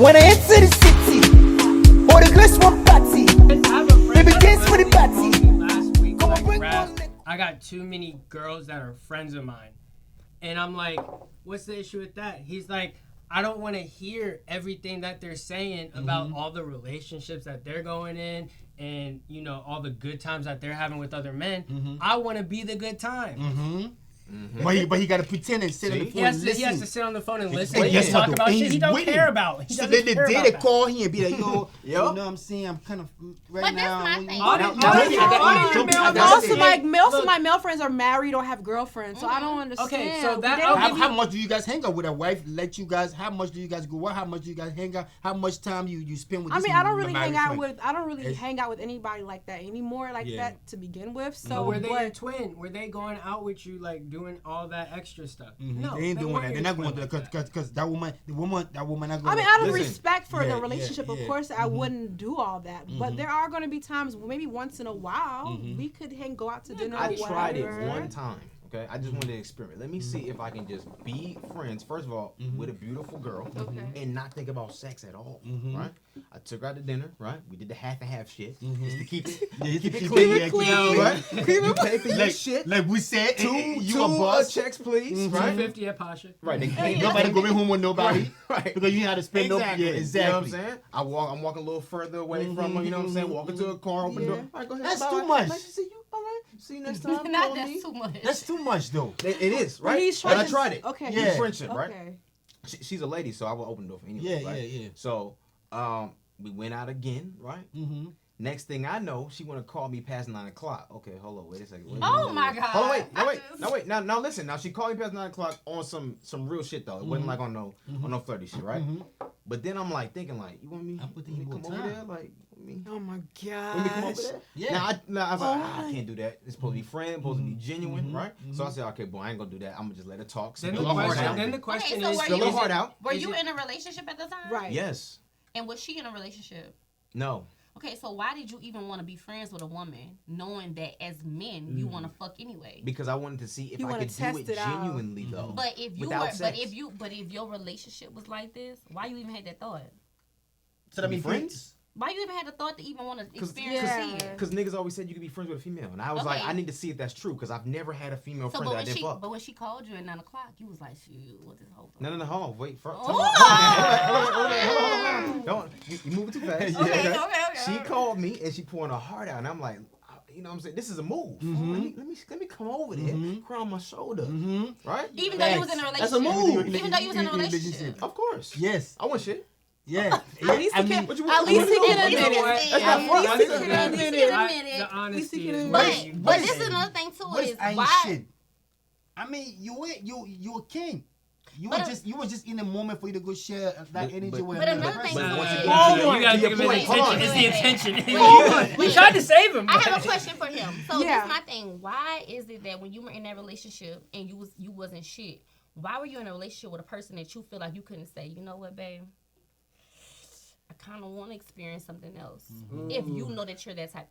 When I enter the city, all the girls want party. Baby dance for the party. Last week, I got too many girls that are friends of mine, and I'm like, what's the issue with that? He's like, I don't want to hear everything that they're saying about all the relationships that they're going in and, you know, all the good times that they're having with other men. I want to be the good time. But he got to pretend and sit on the phone and listen. He has to sit on the phone and listen and yes, talk about shit he don't care about. So then the day they call him and be like, yo, you know what I'm saying? I'm kind of right now. Most of my male friends are married or have girlfriends, so I don't understand. Okay, so that how much do you guys hang out with a wife? Let you guys. How much do you guys go out? How much do you guys hang out? How much time you spend with? I mean, I don't really hang out with anybody like that anymore, that to begin with. So were they your twin? Were they going out with you, like doing all that extra stuff? No, they ain't doing that. They're not going to because that woman not going. I mean, out of respect for the relationship, of course, I wouldn't do all that. But there are going to be times, maybe once in a while, we could go out to dinner. I tried it one time. Okay, I just wanted to experiment. Let me see if I can just be friends, first of all, with a beautiful girl, and not think about sex at all. Right? I took her out to dinner. Right? We did the half and half shit, just to keep it, keep it clean. Right? You pay for your shit. Like we said, two a boss checks, please. Right? $250 at Pasha. Right? Ain't nobody going home with nobody. Right? Because you know how to spend. Exactly. Yeah, exactly. You know what I'm saying? I'm walking a little further away from her. You know what I'm saying? Walking to a car, open door. All right, go ahead. That's too much. Nice to see you. All right. See you next time. Not that's too much. That's too much though. It is, right? But I tried it. Okay. Yeah. Friendship, right? Okay. She's a lady, so I will open the door for anyone. Yeah. So, we went out again, right? Next thing I know, she want to call me past 9 o'clock. Okay, hold on, wait a second. My God. Hold on, wait. Now listen. Now she called me past 9 o'clock on some real shit though. It wasn't like on no flirty shit, right? But then I'm like thinking like, you want me to come over there, like? Oh my God. Let me come over there? Yeah. Now I was like, I can't do that. It's supposed to be friend, supposed to be genuine, right? So I said, okay, boy, I ain't gonna do that. I'm gonna just let her talk. Then the question is, spill her heart out. Were you in a relationship at the time? Right. Yes. And was she in a relationship? No. Okay, so why did you even want to be friends with a woman, knowing that as men you want to fuck anyway? Because I wanted to see if I could do it genuinely, though. But if if your relationship was like this, why you even had that thought? So that mean friends? Why you even had the thought to even want to experience it? Because niggas always said you could be friends with a female, and I was like, I need to see if that's true because I've never had a female friend that I didn't fuck. But when she called you at 9 o'clock, you was like, shoot, what this whole thing? No, hold on, wait. Hold on. Don't you moving too fast? Okay. She called me and she pouring her heart out, and I'm like, you know what I'm saying? This is a move. Let me come over there, cry on my shoulder, right? Even though you was in a relationship. That's a move. Even though you was in a relationship. Of course. Yes. I want shit. Yeah. At least he can admit it. But this is another thing too. Is why? Shit. I mean, you a king. You were just in the moment for you to go share that energy with another thing. You gotta think of his intention. It's the intention. We tried to save him. I have a question for him. So this is my thing. Why is it that when you were in that relationship and you wasn't shit, why were you in a relationship with a person that you feel like you couldn't say, you know what, babe? I kind of want to experience something else. If you know that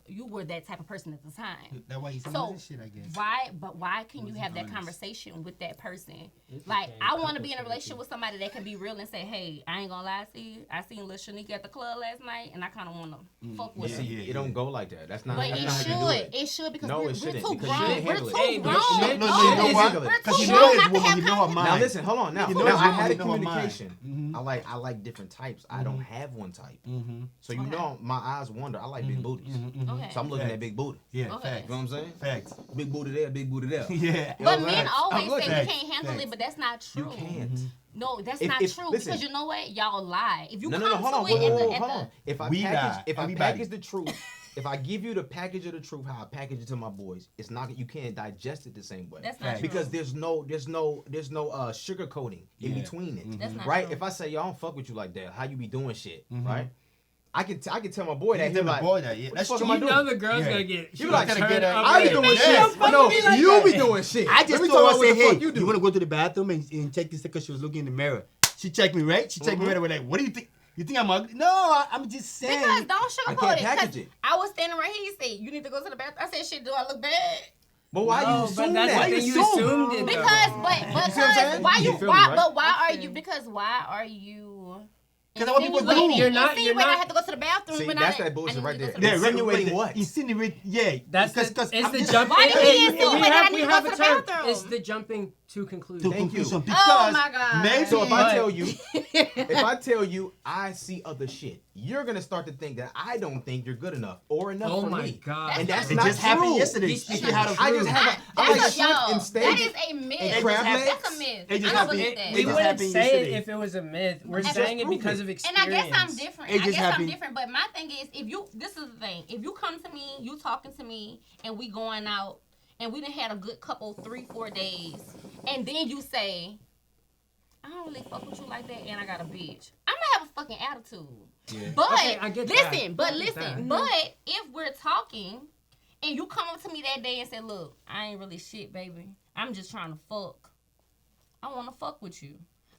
you were that type of person at the time. That's why you said this shit, I guess. Why can you have that conversation with that person? Like, I want to be in a relationship with somebody that can be real and say, hey, I ain't gonna lie to you. I seen Lil Shanique at the club last night, and I kind of want to fuck with her. It don't go like that. That's not. But it should. It should because we're too grown. We're too grown. Now listen, hold on. Now I had a communication. I like different types. I don't have one type. So my eyes wander. I like big booties. So I'm looking at big booty. Yeah, facts. You know what I'm saying? Facts. Big booty there, big booty there. Yeah. But men always say you can't handle it, but that's not true. You can't. No, that's not true. Because you know what? Y'all lie. If you hold on. If I package the truth, if I give you the package of the truth, how I package it to my boys, it's not. You can't digest it the same way. That's not true. Because there's no sugar coating in between it. That's not right? true. If I say, yo, I don't fuck with you like that, how you be doing shit, right? I can tell my boy that. He's like, that's true. You know the girl's gonna get. You like, I be doing shit. No, you be doing shit. I just told her, say, hey, you want to go to the bathroom and check this because she was looking in the mirror. She checked me, right? She checked me right away. Like, what do you think? You think I'm ugly? No, I'm just saying. Because don't sugarcoat it. Package it. I was standing right here. He said, you need to go to the bathroom. I said, shit, do I look bad? But why you assume that? Why you assumed it? Because, why are you? Because that's what people do. You're not. I have to go to the bathroom. See, when that's I that bullshit right there. Yeah, Insinuating what? Insinuate, yeah. That's because it's the just, jump. Why did he insinuate we that I have, need we to have go a to the term. bathroom? It's the jumping to conclusion. to conclusion. Oh Because my God. maybe So if I tell you I see other shit, you're gonna start to think that I don't think you're good enough or enough Oh for my me. God. And that's it not just true. happened yesterday. He's She speaking had a the I flu. just have That like is, shrimp and that steak is a myth. and crab That's legs. a myth. It just I don't happened. believe that. We just wouldn't happened say yesterday. it if it was a myth. We're Just saying it prove because it. of And experience. I guess I'm different. It just happened. But my thing is, this is the thing. If you come to me, you talking to me, and we going out, and we done had a good couple 3-4 days, and then you say, I don't really fuck with you like that, and I got a bitch, I'm gonna have a fucking attitude. Yeah. But Okay, I get that. listen, I get that. but if we're talking, and you come up to me that day and say, look, I ain't really shit, baby. I'm just trying to fuck. I want to fuck with you.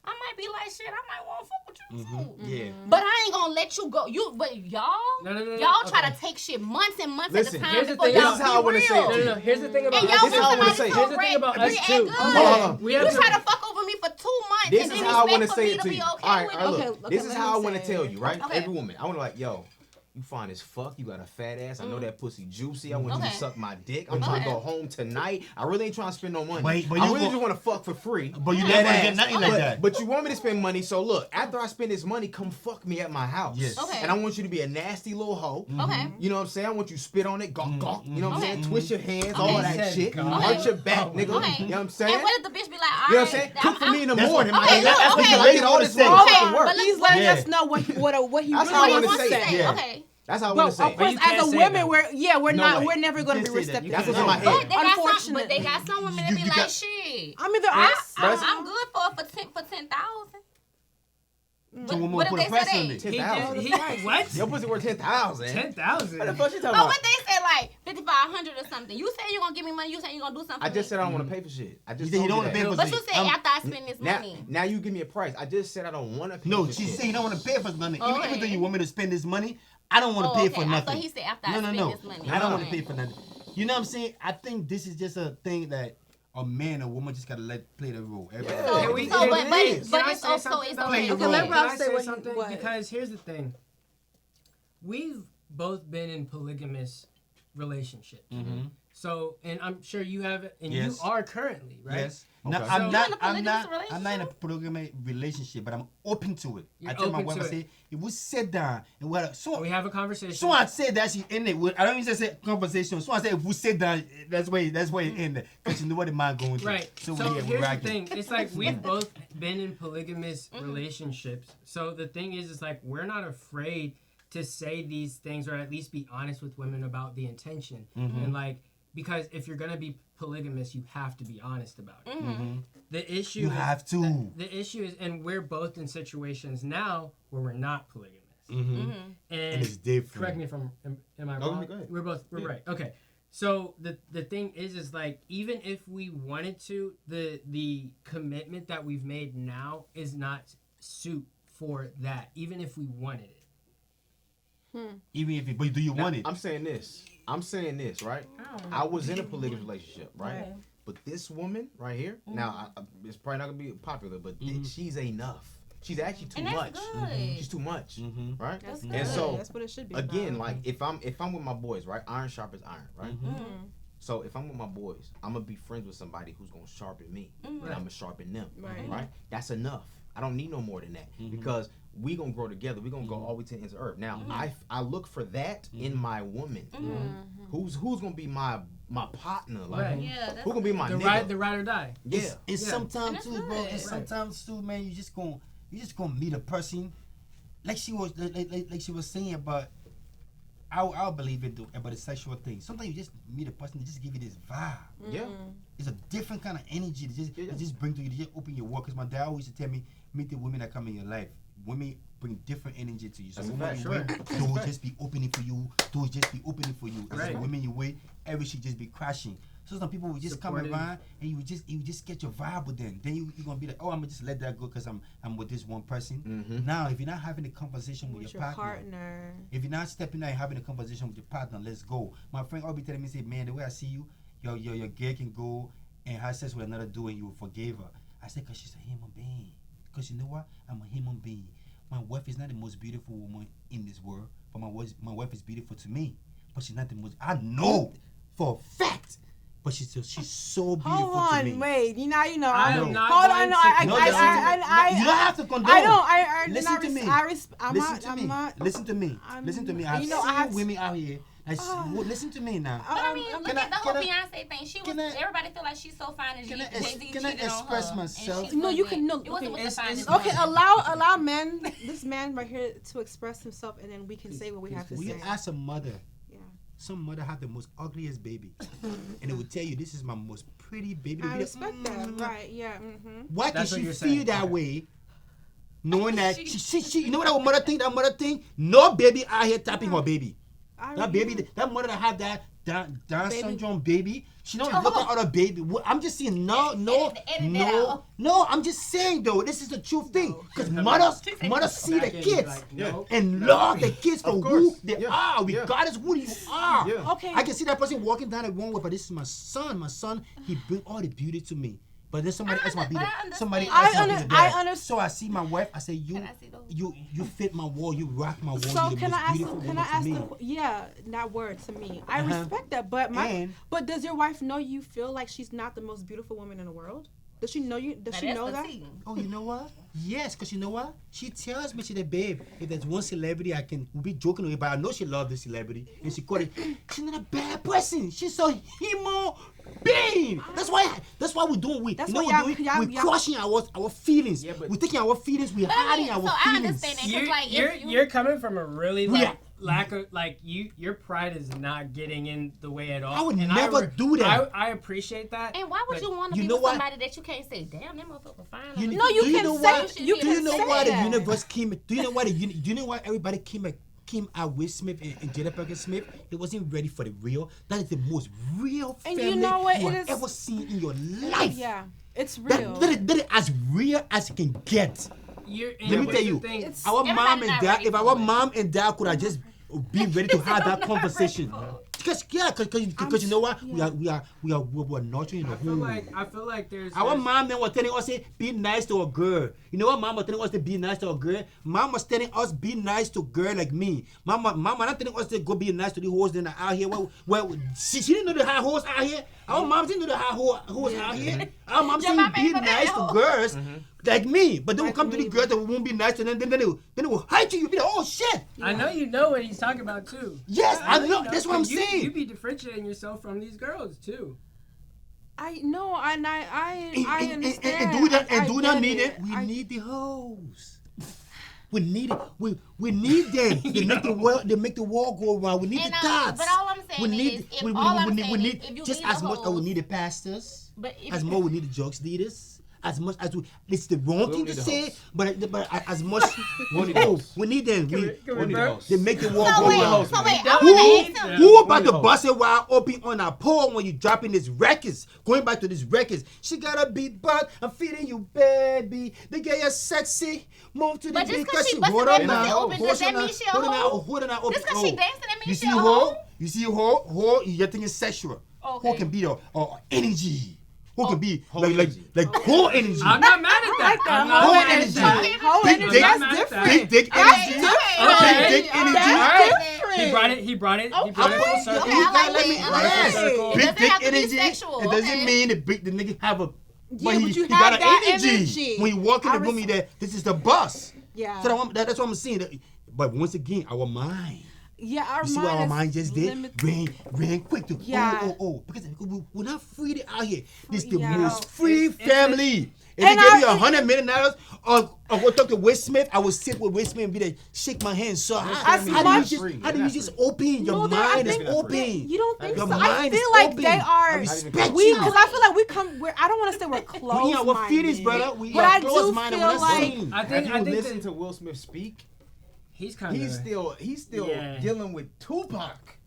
I might be like, shit, I might want to fuck with you too. Yeah. But I ain't gonna let you go. But y'all, No, y'all try okay. to take shit months and months Listen, at a time here's the before thing. y'all This is how I be wanna say it real. to you. No. Here's the thing about And us. y'all This is how I want wanna somebody say it. so Here's the thing about ready us and too. good. Hold on. We You have to. try to fuck over me for 2 months This and is then how I want to expect for say me it to to be you. okay All right, with all right, it. look. Okay, This is let how I me want to say. tell you, right? Okay. Every woman, I want to like, yo, you fine as fuck. You got a fat ass. I know that pussy juicy. I want you Okay. to suck my dick. I'm trying to go home tonight. I really ain't trying to spend no money. But I you really go- just want to fuck for free. But you Dead never gonna get ass. nothing like that. But you want me to spend money, so look, after I spend this money, come fuck me at my house. Yes. Okay. And I want you to be a nasty little hoe. Okay. You know what I'm saying? I want you to spit on it, gawk, gawk. You know what I'm Okay. saying? Twist your hands, Okay. all He that said shit. gawk. Arch your back, Okay. nigga. Okay. You know what I'm saying? And what if the bitch be like, all You know what I'm right, saying? Cook for me in the That's morning. what- my okay, nigga. look, That's okay. what I get all this Okay, motherfucking work. but He's look, letting Yeah. us know what he That's how I really wanna wants to say it. say. Yeah. Okay. That's how I But want to say of it. course, you as can't a say women, that. we're No not. way. We're never going to You be can't say that. reciprocated. That's what's in my But head. they got some women that be You like, got- shit. I mean, there are. I'm good for 10,000. So women What put if a they press say on they- it. He 10,000. did. What? Your pussy worth 10,000. 10,000. What the fuck you talking But about? what they say like 5,500 or something? You say you gonna give me money. You say you gonna do something. I for just me. said I don't want to pay for shit. I just You said told you don't you wanna pay that. for But you said after I spend this Now, money. now you give me a price. I just said I don't want to pay No, for she shit. said you don't want to pay for money. Even Okay. though you want me to spend this money, I don't want to pay for I nothing. thought he said after I no, spend no. this money. I don't want to Okay. pay for nothing. You know what I'm saying? I think this is just a thing that a man or woman just gotta play the role. Yeah. So, Can we- so can but we- but Can I it's say also something it's about okay. that? Okay, let Can Rob I say say what something? what. Because here's the thing. We've both been in polygamous relationships. So, and I'm sure you have, and Yes. you are currently, right? Yes. Okay. No, So- I'm You're not. in a I'm not. polygamous I'm not in a polygamy relationship, but I'm open to it. You're I tell my open wife, to I it. say, if we sit down and we We have a conversation. so I say that she in it. I don't even say conversation. So I say if we sit down, that's where it ended. Because you know what the mind going through. Right. So, we're here's the rocking. thing. It's like we've both been in polygamous relationships. So the thing is, it's like we're not afraid to say these things or at least be honest with women about the intention. And like, because if you're gonna be polygamous, you have to be honest about it. The issue You is have to. The issue is, and we're both in situations now where we're not polygamous. And And it's different. correct me if am I No, wrong? go ahead. We're right. Okay. So the thing is like even if we wanted to, the commitment that we've made now is not suit for that. Even if we wanted it. Even if it, but do you Now, want it? I'm saying this, right? I was in a polygamous relationship, right? But this woman right here, now it's probably not gonna be popular, but she's enough. She's actually too And that's much. good. She's too much, right? That's And good. so That's what it should be. again, about. like if I'm with my boys, right? Iron sharpens iron, right? So if I'm with my boys, I'm gonna be friends with somebody who's gonna sharpen me, and I'm gonna sharpen them, right? That's enough. I don't need no more than that because we gonna grow together. We gonna go all the way to the ends of earth. Now I look for that in my woman. Who's gonna be my partner? Like Right. Yeah, that's who gonna be my The nigga? ride or die. Yeah. And Yeah. sometimes And too, that's bro. good. And sometimes too, man. You just gonna meet a person, like she was saying about. I believe it though, about the sexual thing. Sometimes you just meet a person, they just give you this vibe. Yeah. It's a different kind of energy. They just bring to you. They just open your world. Because my dad always used to tell me, meet the women that come in your life. Women bring different energy to you. So That's a women fact, you sure. with, That's they will just be opening for you. They will just be opening for you. As Right. the women you with, everything just be crashing. So some people will just Supportive. come around and you just get your vibe with them. Then you're gonna be like, oh, I'm gonna just let that go because I'm with this one person. Now, if you're not having a conversation with, with your partner, if you're not stepping out and having a conversation with your partner, let's go. My friend always telling me, say, man, the way I see you, your girl can go and have sex with another dude and you forgave her. I said, because she's a human being. Because you know what? I'm a human being. my wife is not the most beautiful woman in this world, but my wife is beautiful to me. But she's not the most. I know for a fact. But she's so beautiful to me. Hold on, wait. You know. I am not Hold going on, no. You don't have to condone. I don't. Listen to me. Listen to me. Listen to me. I've seen women out here. Listen to me now. But I mean, look at the whole Beyonce thing. Everybody feel like she's so fine and Jay-Z can I cheated on express her. myself? No, you can. No, It wasn't with the finest Okay, one. allow this man right here to express himself, and then we can say what we have to Will say. you ask a mother? Yeah. Some mother have the most ugliest baby, and it will tell you this is my most pretty baby. I respect that. Right? Yeah. Mm-hmm. Why can That's what she you're feel saying. that way? Knowing that she, you know what that mother think? That mother think no baby out here tapping her baby. That baby, that mother that have that Down syndrome baby, she don't look at other baby. I'm just saying, no. I'm just saying though, this is the true thing. Because mothers see the kids and love the kids for who they are, regardless who you are. Yeah. Okay. I can see that person walking down the one way, but this is my son. My son, he bring all the beauty to me. But then somebody else might be there. Somebody else might be there. I understand. So I see my wife. I say, you fit my wall. You rock my wall. So You're the most beautiful woman to me. That word to me. I respect that, but does your wife know you feel like she's not the most beautiful woman in the world? Does she know you? Does she know that? Oh, you know what? Yes, because you know what? She tells me, she said, babe, if there's one celebrity I can be joking with, but I know she loves this celebrity, and she called it. She's not a bad person. She's so human being. That's why we're doing. We're crushing our feelings. Yeah, we're taking our feelings. We're hiding our feelings. I understand that. You're coming from a really lack of your pride is not getting in the way at all. I would never do that. I appreciate that. And why would you want to be with somebody that you can't say, damn, that motherfucker fine? Do you know why the universe came? Do you know why everybody came at Will Smith and Jada Pinkett Smith? It wasn't ready for the real. That is the most real family you know what? you have ever seen in your life. Yeah, it's real. That is as real as it can get. Let me tell you, our mom and dad. If our mom and dad could have just be ready to have that conversation. Because you know what, we're nurturing the home. I feel like there's our mom then was telling us, say, be nice to a girl. You know what mom was telling us to be nice to a girl? Mom was telling us be nice to a girl like me. Mama not telling us to go be nice to the hoes that are out here. Well, she didn't know the high hoes out here. Our mom didn't know the high hoes out here. Our mom saying be nice to girls like me. But then we come to the girls that won't be nice to them. Then it will hurt you. You be like, oh shit. I know you know what he's talking about too. Yes, I know. That's what I'm saying. You be differentiating yourself from these girls too. I know, and I understand. And do that mean it? We need the hoes. We need it. We need them. They make the world go around. We need the gods. But all I'm saying we need just as much as we need the pastors. As more we need the jokes leaders. As much as it's the wrong thing to say, but as much we need them. They make the world go around. Who about to bust it while open on a pole when you dropping these records? Going back to these records, she got a beat, but I'm feeding you, baby. They get you sexy. Move to the beat because she hold up now. Does that mean she a hoe? Just because she dancing, that means she a hoe? You see hoe, you're thinking sexual. Hoe can be the energy. Who could be like whole energy? I'm not mad at that. Whole energy. That's different. Big dick energy. Big dick energy. He brought it full circle. Big dick energy. It doesn't mean the nigga have a. Yeah, but you got have that energy. When you walk in the room, this is the boss. Yeah. So that's what I'm saying. But once again, our mind. Yeah, our you see what our mind just did? Ran quick to because we're not free out here. This is the most free family. If they give you $100 million or go talk to Will Smith, I will sit with Will Smith and be like, shake my hand. So how do you just open? Your mind is open. You don't think your so? I feel like open. they are. Because I feel like I don't want to say we're close. Yeah, we're feelings, brother. But I do feel like I think listen to Will Smith speak. He's still dealing with Tupac.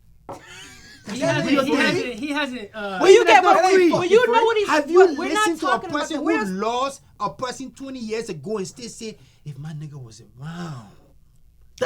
He hasn't. Well, you get more free. Well, you know what he's. Have you listened to a person who lost a person 20 years ago and still say, "If my nigga was around,"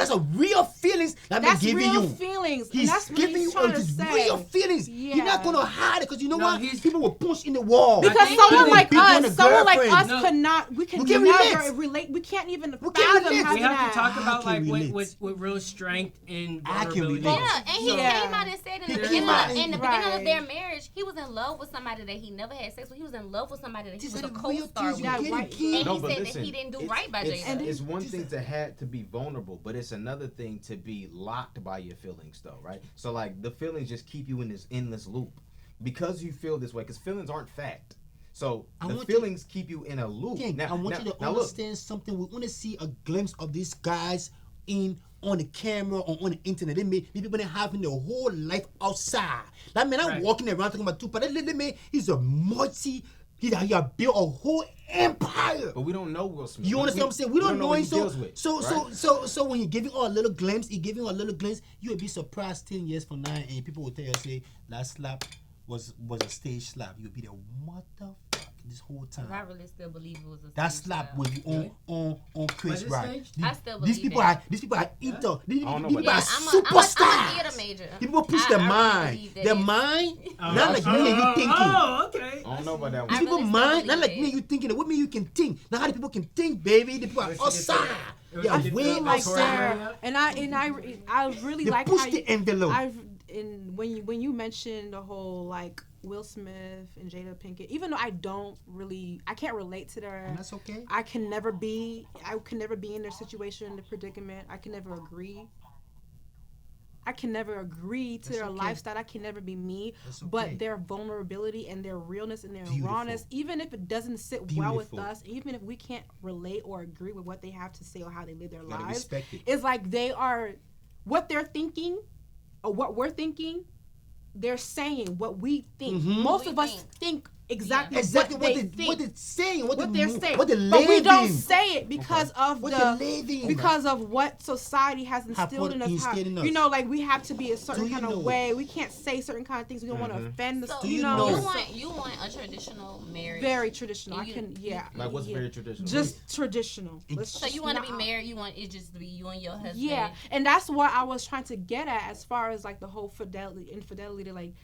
that's a real feelings that I'm giving real you. feelings. He's and that's what giving he's you trying to his say. real feelings. Yeah. He's not gonna hide it because you know No, what? People will punch in the wall. Because think someone people like beat on us, the someone like girlfriend. us could not. We can We can't never relate. relate. We can't even We can't fathom relate. having We have that. to talk about I can like relate. with real strength and I can vulnerability. relate. Yeah, and he Yeah. came out and said in He the came beginning, out of, in the and- beginning of their Right. marriage, he was in love with somebody that he never had sex with. He was in love with somebody that he These was are a the real co-star things with. you Yeah, get right. in kids. And No, he but said listen, that he didn't do it's- right by it's- Jada. It's one thing to have to be vulnerable, but it's another thing to be locked by your feelings, though, right? So like the feelings just keep you in this endless loop because you feel this way. Because feelings aren't fact. So I the want you- feelings keep you in a loop. Think, I want you to now look, understand something. We want to see a glimpse of these guys on the camera or on the internet. They may people been having their whole life outside. That man, I'm Right. walking around talking about Tupac. That man, he's a he built a whole empire. but we don't know Will Smith. You understand what I'm saying? We don't know what him. he deals with, right? So when he giving all a little glimpse, you would be surprised 10 years from now, and people will tell you, say that slap was a stage slap. You'll be there, what the fuck, this whole time. I really still believe it was a That stage slap slap. when you on Chris Was it Rock. staged? I still These believe people that. are inter. These I don't know people about are that. I'm a superstars. theater major. People push I their really mind. believe that Their it's- mind, Oh, not like me and you thinking. Oh, okay. I don't know about that I one. People really still mind, not believe like it. me and you thinking. What me you can think. Now how do people can think, baby? The people are It was outside. it was They are different. way Like Like Victoria outside. there, and I really They like push how the envelope. when you mentioned the whole like Will Smith and Jada Pinkett, even though I can't relate to their. And that's okay. I can never be in their situation, their predicament. I can never agree to their okay. lifestyle. I can never be me. That's okay. But their vulnerability and their realness and their Beautiful. rawness, even if it doesn't sit well with Beautiful. us, even if we can't relate or agree with what they have to say or how they live their You gotta lives, respect it. it's like they are what they're thinking or what we're thinking. They're saying what we think. Most We of us think. think exactly, Exactly what they think. what they're saying, What they're saying, what they're but we don't living. say it because of What the they're living. because of what society has instilled in us. instilled in us. You know, like we have to be a certain Do you kind know? of way. We can't say certain kind of things. We don't want to offend the. So Do you you know, know? you want a traditional marriage. very traditional. And I can, yeah. Like what's yeah. very traditional? Just traditional. Let's So just you want to not- be married? You want it just to be you and your husband? Yeah, and that's what I was trying to get at as far as like the whole infidelity. Like,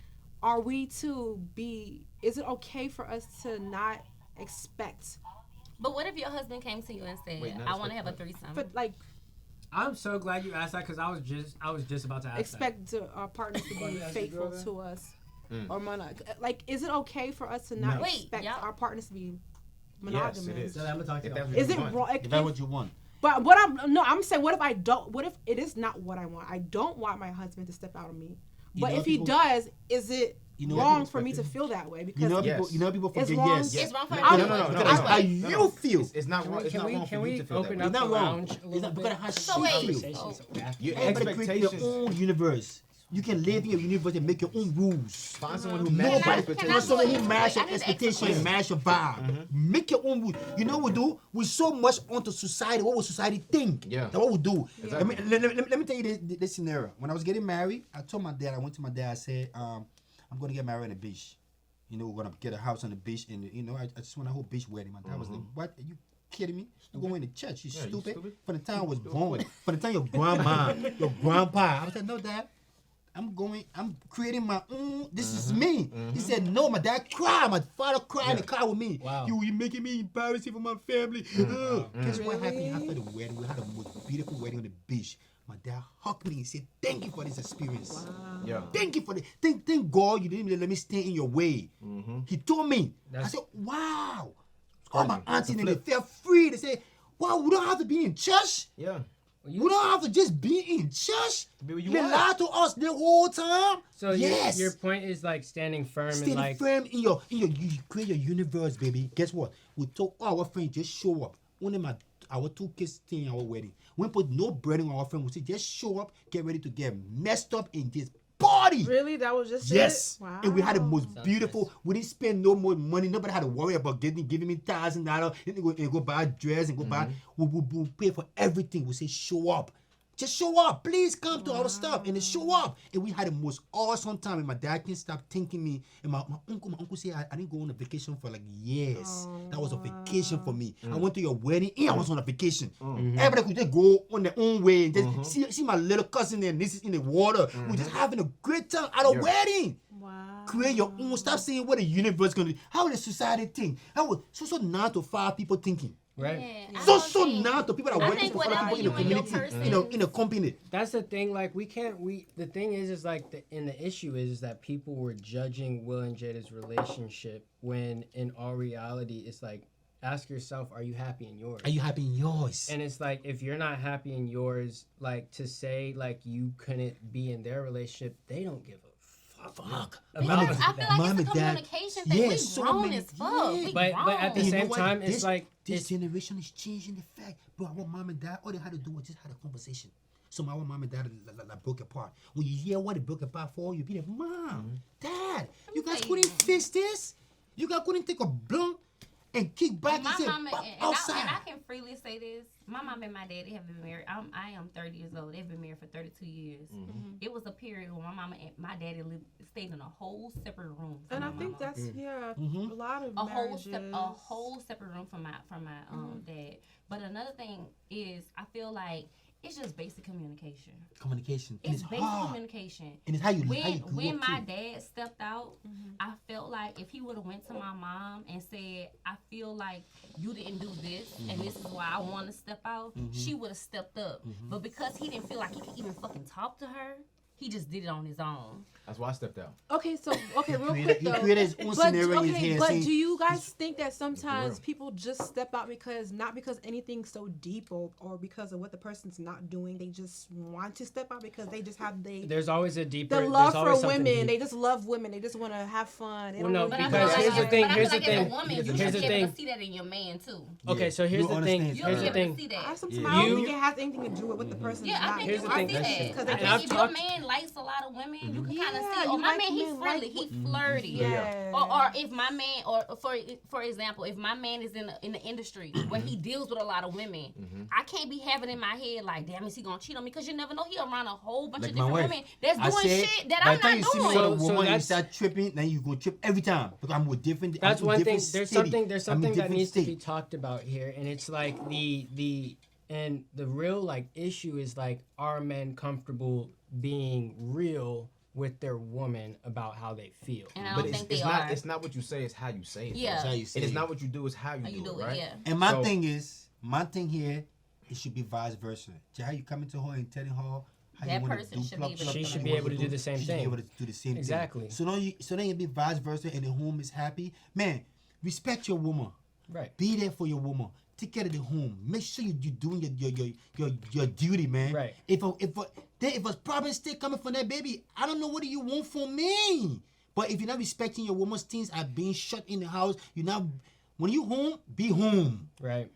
are we to be? Is it okay for us to not expect? But what if your husband came to you and said, Wait, not "I want to have a expect threesome"? But like I'm so glad you asked that because I was just about to ask expect our partners to be Wanna ask the faithful girl to us, Mm. or like, is it okay for us to not No. Wait, expect y'all- our partners to be Yes, monogamous? it is. So I'm gonna talk to If you. that's what Is you it want. wrong? If that's what you want. But what I'm saying, what if I don't? What if it is not what I want? I don't want my husband to step out on me. You But know if he people- does, is it You know wrong people for me to expect feel that way? Because You know, Yes. people It's forget wrong. yes. It's wrong for No, everyone. no, no, Because no, that's no. how No, you no. feel. It's not wrong. It's not wrong for you to feel that open way. up It's not the wrong. lounge a It's little not bit? because how So she wait. feel. Conversations after. Your Everybody create your expectations. own universe. You can live in your universe and make your own rules. Find someone who Nobody, matches your Can I expectations. find someone who wait, match your I need to expectation and explain. match your vibe. Make your own rules. You know what we do? We're so much onto society. What will society think? Yeah. That's what we do. Exactly. Let me tell you this scenario. When I was getting married, I told my dad, I went to my dad, I said, I'm going to get married on the beach. You know, we're going to get a house on the beach. And, you know, I just want a whole beach wedding. My dad was like, what? Are you kidding me? You're going to church. You Yeah, you stupid. stupid. From the time I was born. From the time your grandma, your grandpa. I was like, no, Dad. I'm creating my own. This is me. He said, no, my dad cried. My father cried in the car with me. Wow. You making me embarrassing for my family. Guess what happened after the wedding? We had the most beautiful wedding on the beach. My dad hugged me and said, thank you for this experience. Yeah. Thank you for the thank God you didn't let me stand in your way. He told me. I That's- said, wow. All my crazy. aunties It's a and they flip. felt free. They said, wow, we don't have to be in church. Yeah. We don't have to just be in church. Be what you They want. lied to us the whole time. So yes. your point is like standing firm Stay and like firm in your you create your universe, baby. Guess what? We told all our friends just show up. Only our 2 kids staying our wedding. We put no burden on our friends. We said just show up, get ready to get messed up in this party. really, that was just Yes. it? Wow. And we had the most Sounds beautiful. nice. We didn't spend no more money. Nobody had to worry about giving me $1,000 and go buy a dress and go buy. We pay for everything. We say show up. Just show up. Please come to our stuff. And they show up. And we had the most awesome time. And my dad can't stop thanking me. And my uncle said I didn't go on a vacation for like years. That was a vacation for me. I went to your wedding and I was on a vacation. Everybody could just go on their own way and just see my little cousin and nieces in the water. We're just having a great time at a wedding. Wow. Create your own. Stop saying what the universe gonna do. How the society think. How so 9 to 5 people thinking. Right. Yeah, so now the people that work for whatever people in the community, in a company. That's the thing. Like the thing is like the issue is that people were judging Will and Jada's relationship when in all reality it's like, ask yourself, are you happy in yours? Are you happy in yours? And it's like, if you're not happy in yours, like to say like you couldn't be in their relationship, they don't give a fuck. I feel like it's a communication thing. We grown as fuck. We But at the You same know what? time, it's like this generation is changing the fact. Bro, our mom and dad, all they had to do was just have a conversation. So my mom and dad like broke apart. When you hear what they broke apart for, you be like, Mom, Dad, you guys couldn't fix this? You guys couldn't take a blunt and kick back and say, outside. And I can freely say this. My mom and my daddy have been married. I am 30 years old. They've been married for 32 years. It was a period when my mama and my daddy stayed in a whole separate room. And I think that's a lot of a marriages. whole separate room from my dad. But another thing is, I feel like it's just basic communication. It's basic hard. communication. And it's how you When my dad stepped out, I felt like if he would have went to my mom and said, I feel like you didn't do this and this is why I want to step out, she would have stepped up. But because he didn't feel like he could even fucking talk to her, he just did it on his own. That's why I stepped out. Okay, so real quick though. He created his own scenario in his head. But saying, do you guys think that sometimes people just step out not because anything's so deep or because of what the person's not doing? They just want to step out because they just have there's always a deeper the love there's always for women. Deep. They just love women. They just want to have fun. They Well, no, don't really because here's the thing. Here's the As a thing. woman, you Here's should the be able thing. to see that in your man too. Okay, so here's the thing. You Here's should the be able thing. to see that. Sometimes I don't think it has anything to do with what the person's Yeah, I not think Here's you the can thing. see that. Because And If I've your talked- man likes a lot of women, you can kind of Yeah, see, oh, you my like man, he's men friendly, like he's flirty. Yeah. Or if my man, or for example, if my man is in the industry where he deals with a lot of women, I can't be having in my head like, damn, is he gonna cheat on me? Because you never know, he around a whole bunch Like of my different wife. women that's I doing said, shit that by I'm the time not you see me doing. with a So woman, you that's- start tripping, then you go trip every time because I'm with different. That's I'm one with thing. different There's city. something I'm in that different needs to be state. talked about here, and it's like the real like issue is like, are men comfortable being real with their woman about how they feel? And I But don't think they it's are. not. It's not what you say. It's how you say it. Yeah. That's how you say And it's it. not what you do. It's how you do it. Right. yeah. And my So- thing is, my thing here, it should be vice versa. So how you coming to her and telling her how That you want person to do should club, be able club, to She club, should you be want able to do the same she should be thing. able to do the same Exactly. thing. So then it be vice versa, and the home is happy. Man, respect your woman. Right. Be there for your woman. Take care of the home. Make sure you're doing your duty, man. Right. If a problem still coming from that baby, I don't know what do you want from me. But if you're not respecting your woman's things are being shut in the house, you're not. When you home, be home. Right.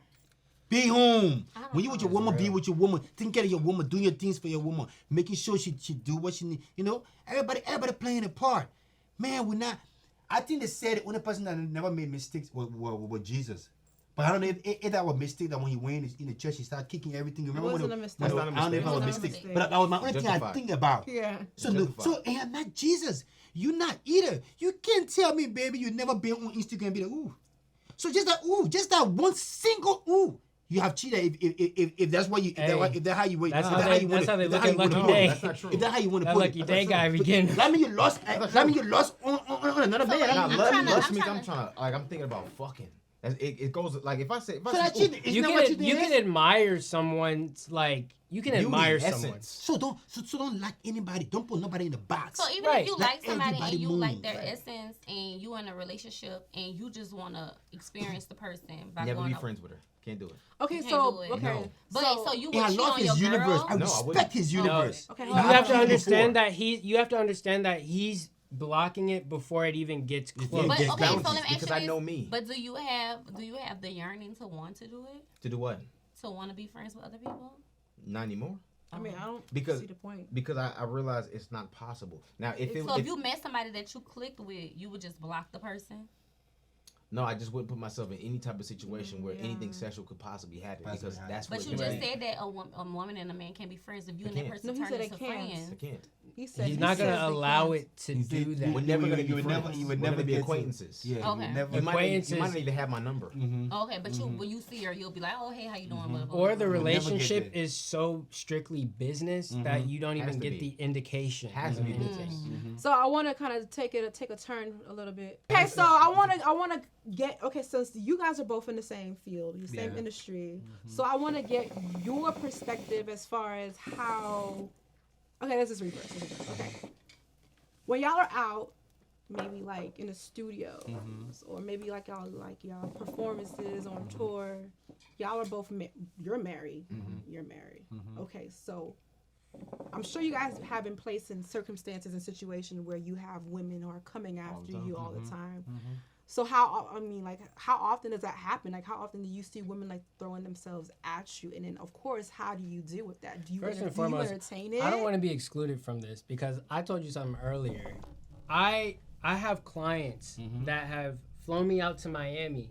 Be home. When you with your That's woman, be real. with your woman. Taking care of your woman, doing your things for your woman, making sure she do what she need. You know, everybody playing a part. Man, we're not. I think they said the only person that never made mistakes was Jesus. But I don't know if that was a mistake that when he went in the church, he started kicking everything. Remember wasn't when a mistake. I don't know if It that was a wasn't a mistake. mistake. But that was my only thing I Justified. think about. Yeah. So Justified. and I'm not Jesus. You not either. You can't tell me, baby, you never been on Instagram and be like, ooh. So just that one single ooh. You have cheated if that's what you if that's how you wait. That's how they look at Lucky Day. That's not true. If that's how you want to That put Lucky it. Day guy again. That mean you lost. That mean you lost on another man. Nah, I'm lust trying to- lust I'm means trying I'm to- trying to like I'm thinking about fucking. It goes like if I say So that cheating. It's You not what can is. admire someone's like you can Beauty, admire essence. someone. So don't like anybody. Don't put nobody in the box. So even Right. if you Let like somebody everybody and you move. like their Right. essence and you in a relationship and you just want to experience the person by never going be out. friends with her. Can't do it. Okay, can't so do it. okay. No. But so you And I would cheat love on his your universe. girl? I No, I wouldn't. respect his universe. Okay, You hold on. have to Before. understand that he's blocking it before it even gets close. But Yes, okay, so boundaries, let me ask because you I this. know me. But do you have the yearning to want to do it? To do what? To want to be friends with other people? Not anymore. I mean, I don't Because- see the point. Because I realize it's not possible. Now if So if you met somebody that you clicked with, you would just block the person? No, I just wouldn't put myself in any type of situation where anything sexual could possibly happen because that's what. But you just said that a woman and a man can't be friends if you and that person turn into friends. They can't. He said he's not gonna allow it to do that. We're never gonna be You would never be get acquaintances. Yeah. Okay. You might not even have my number. Okay, but when you see her, you'll be like, oh hey, how you doing? Blah, blah, Or the blah. relationship is so strictly business that you don't even get the indication. Has to be business. So I want to kind of take a turn a little bit. Okay, so I want to get since you guys are both in the same field, the same industry. So I want to get your perspective as far as how. Okay, this is reverse. Okay, when y'all are out, maybe like in the studio, or maybe like y'all performances on tour, y'all are both you're married. You're married. Okay, so I'm sure you guys have been placed in circumstances and situations where you have women who are coming after you all the time. So how often does that happen? Like, how often do you see women like throwing themselves at you? And then, of course, how do you deal with that? Do you entertain it? I don't want to be excluded from this because I told you something earlier. I have clients that have flown me out to Miami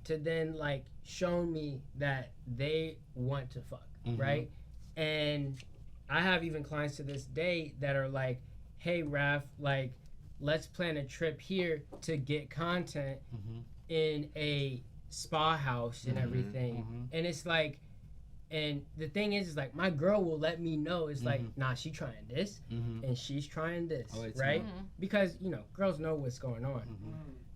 to then like show me that they want to fuck, right? And I have even clients to this day that are like, hey, Raph, like, let's plan a trip here to get content in a spa house and everything. And it's like, and the thing is like, my girl will let me know. It's like, nah, she trying this and she's trying this, right? Because, you know, girls know what's going on.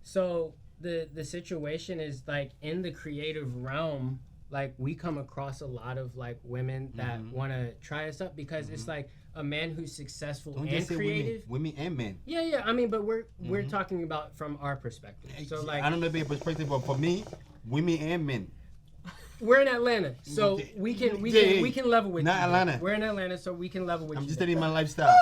So the situation is like in the creative realm, like we come across a lot of like women that want to try us up because it's like a man who's successful and creative. Women and men. Yeah. I mean, but we're talking about from our perspective. So like, I don't know if your perspective, but for me, women and men. We're in Atlanta, so we can level with not you. Atlanta. We're in Atlanta, so we can level with you. I'm just telling you my lifestyle.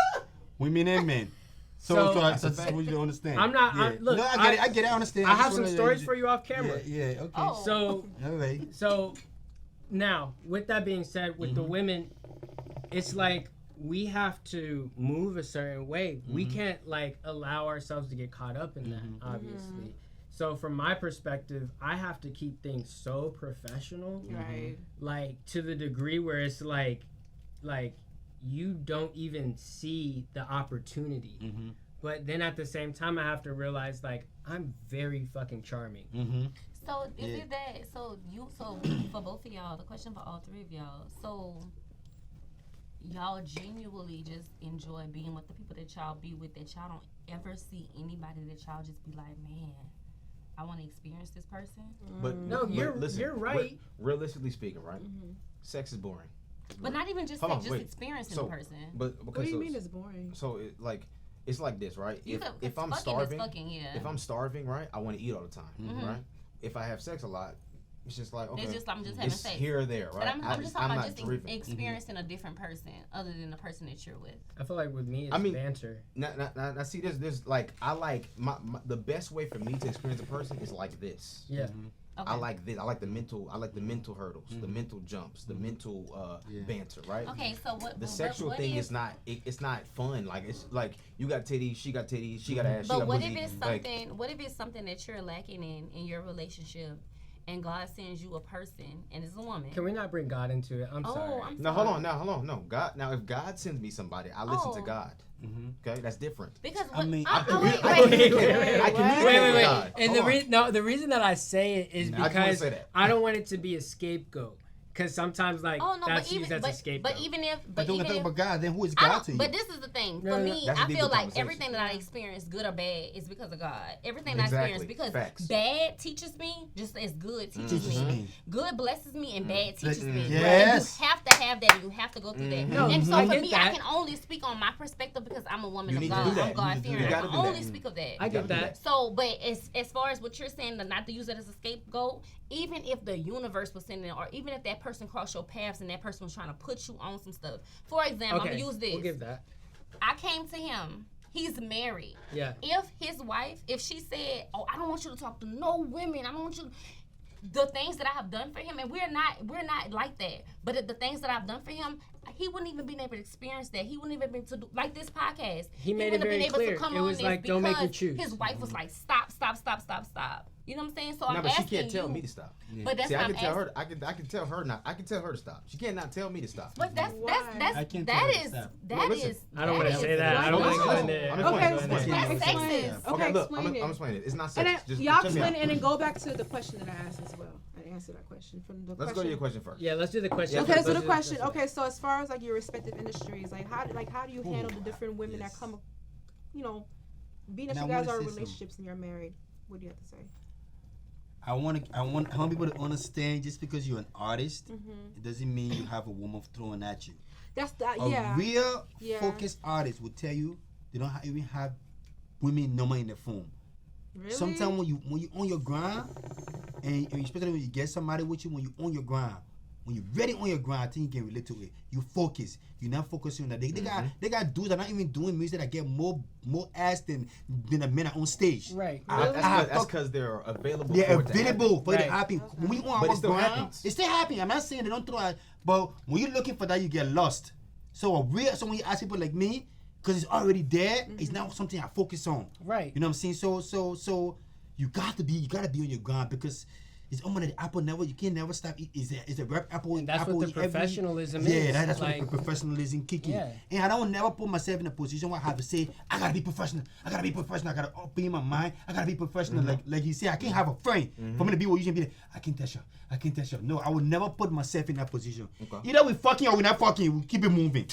Women and men. So that's what you don't understand. I'm not. Yeah. Look, no, I get it. I understand. I have some stories for you off camera. Yeah. Okay. Oh. So. All right. So, now with that being said, with the women, it's like we have to move a certain way. We can't like allow ourselves to get caught up in that, obviously. So from my perspective, I have to keep things so professional, Right. like to the degree where it's like you don't even see the opportunity. But then at the same time, I have to realize like I'm very fucking charming. So is it that? So for both of y'all, the question for all three of y'all. So y'all genuinely just enjoy being with the people that y'all be with. That y'all don't ever see anybody that y'all just be like, man, I want to experience this person. But No, you're right. Realistically speaking, right? Sex is boring. But not even just Hold on, just wait. experiencing So, the person. But What do you mean it's boring? So it's like this, right? If I'm fucking starving, is fucking, yeah. if I'm starving, right, I want to eat all the time, right? If I have sex a lot, it's just like, okay, I'm just having it's sex. here or there, right? But I'm just talking about just driven. experiencing a different person other than the person that you're with. I feel like with me, it's banter. Now see, there's like I like my the best way for me to experience a person is like this. Yeah. Okay. I like this. I like the mental hurdles, the mental jumps, the mental banter, right? Okay, so what The sexual thing is not. It's not fun. Like it's like you got titties, she got titties, she got ass. But she got what pussy. if it's something? What if it's something that you're lacking in your relationship, and God sends you a person, and it's a woman? Can we not bring God into it? I'm sorry. I'm No, hold on. No. God. Now, if God sends me somebody, I listen to God. Okay, that's different. Because I mean, I Wait. communicate with God. And the reason that I say it is I just wanna because say that. I don't want it to be a scapegoat. Because sometimes that's used as a scapegoat. but even if, But don't talk about God. Then who is I God don't- to you? But this is the thing. No, For no, me, that's a I deeper feel like conversation. everything that I experience, good or bad, is because of God. Everything Exactly. I experience, because Facts. bad teaches me just as good teaches me. Good blesses me and bad teaches me. Yes. And you have to have that. And you have to go through that. No, and so I for get me, that. I can only speak on my perspective because I'm a woman You of need to God. do that. I'm God You fearing. I gotta can do that. only speak of that. I get that. So, but as far as what you're saying, not to use it as a scapegoat, even if the universe was sending, or even if that person crossed your paths and that person was trying to put you on some stuff. For example, I'm Okay, gonna use this. we'll give that. I came to him. He's married. Yeah. If his wife, if she said, "Oh, I don't want you to talk to no women. I don't want you," the things that I have done for him, and we're not like that. But the things that I've done for him, he wouldn't even been able to experience that. He wouldn't even been to do like this podcast. He made it wouldn't have very been able clear. to come It on was this like, don't make me because choose. His wife was like, stop. You know what I'm saying? So No, I'm but she asking can't tell you, me to stop. But that's See, what I can I'm tell asking. her. I can tell her not. I can tell her to stop. She cannot tell me to stop. But I can't tell her to stop. that listen. is. I don't want to say that. I don't want to go in there. Okay, That's sexist. Okay, look, explain I'm it. explaining it. It's not And then sexist. Just y'all check me explain out. it and then go back to the question that I asked as well. I answered that question from the Let's go to your question first. Yeah, let's do the question. Okay, first. so the Let's do question. Okay, so as far as like your respective industries, like how do you handle the different women that come, being that And you I guys wanna are in say relationships and you're married? What do you have to say? I want people to understand, just because you're an artist, it doesn't mean you have a woman throwing at you. That's that. A Yeah. real focused artist will tell you they don't even have women number in their phone. Really? Sometimes when you on your grind, and especially when you get somebody with you, when you on your grind, when you're ready on your grind, I think you can relate to it. You focus. You're not focusing on that. They got dudes that are not even doing music that get more ass than the men on stage. Right. That's because they're available. They're for it to happen. available for it to Right. happen. When we on But our it still grind, happens. it still happens. I'm not saying they don't throw it, but when you're looking for that, you get lost. So when you ask people like me, because it's already there, it's not something I focus on. Right. You know what I'm saying? So you gotta be on your grind, because it's almost the Apple never. You can never stop. It's a rap Apple. And that's Apple what the professionalism is. Yeah, that's like, what the professionalism kicking. Yeah. And I don't never put myself in a position where I have to say I gotta be professional. I gotta be in my mind. I gotta be professional. Like you say, I can't have a friend for me to be what you can be. I can't touch her. No, I would never put myself in that position. Okay. Either we fucking or we not fucking. We keep it moving.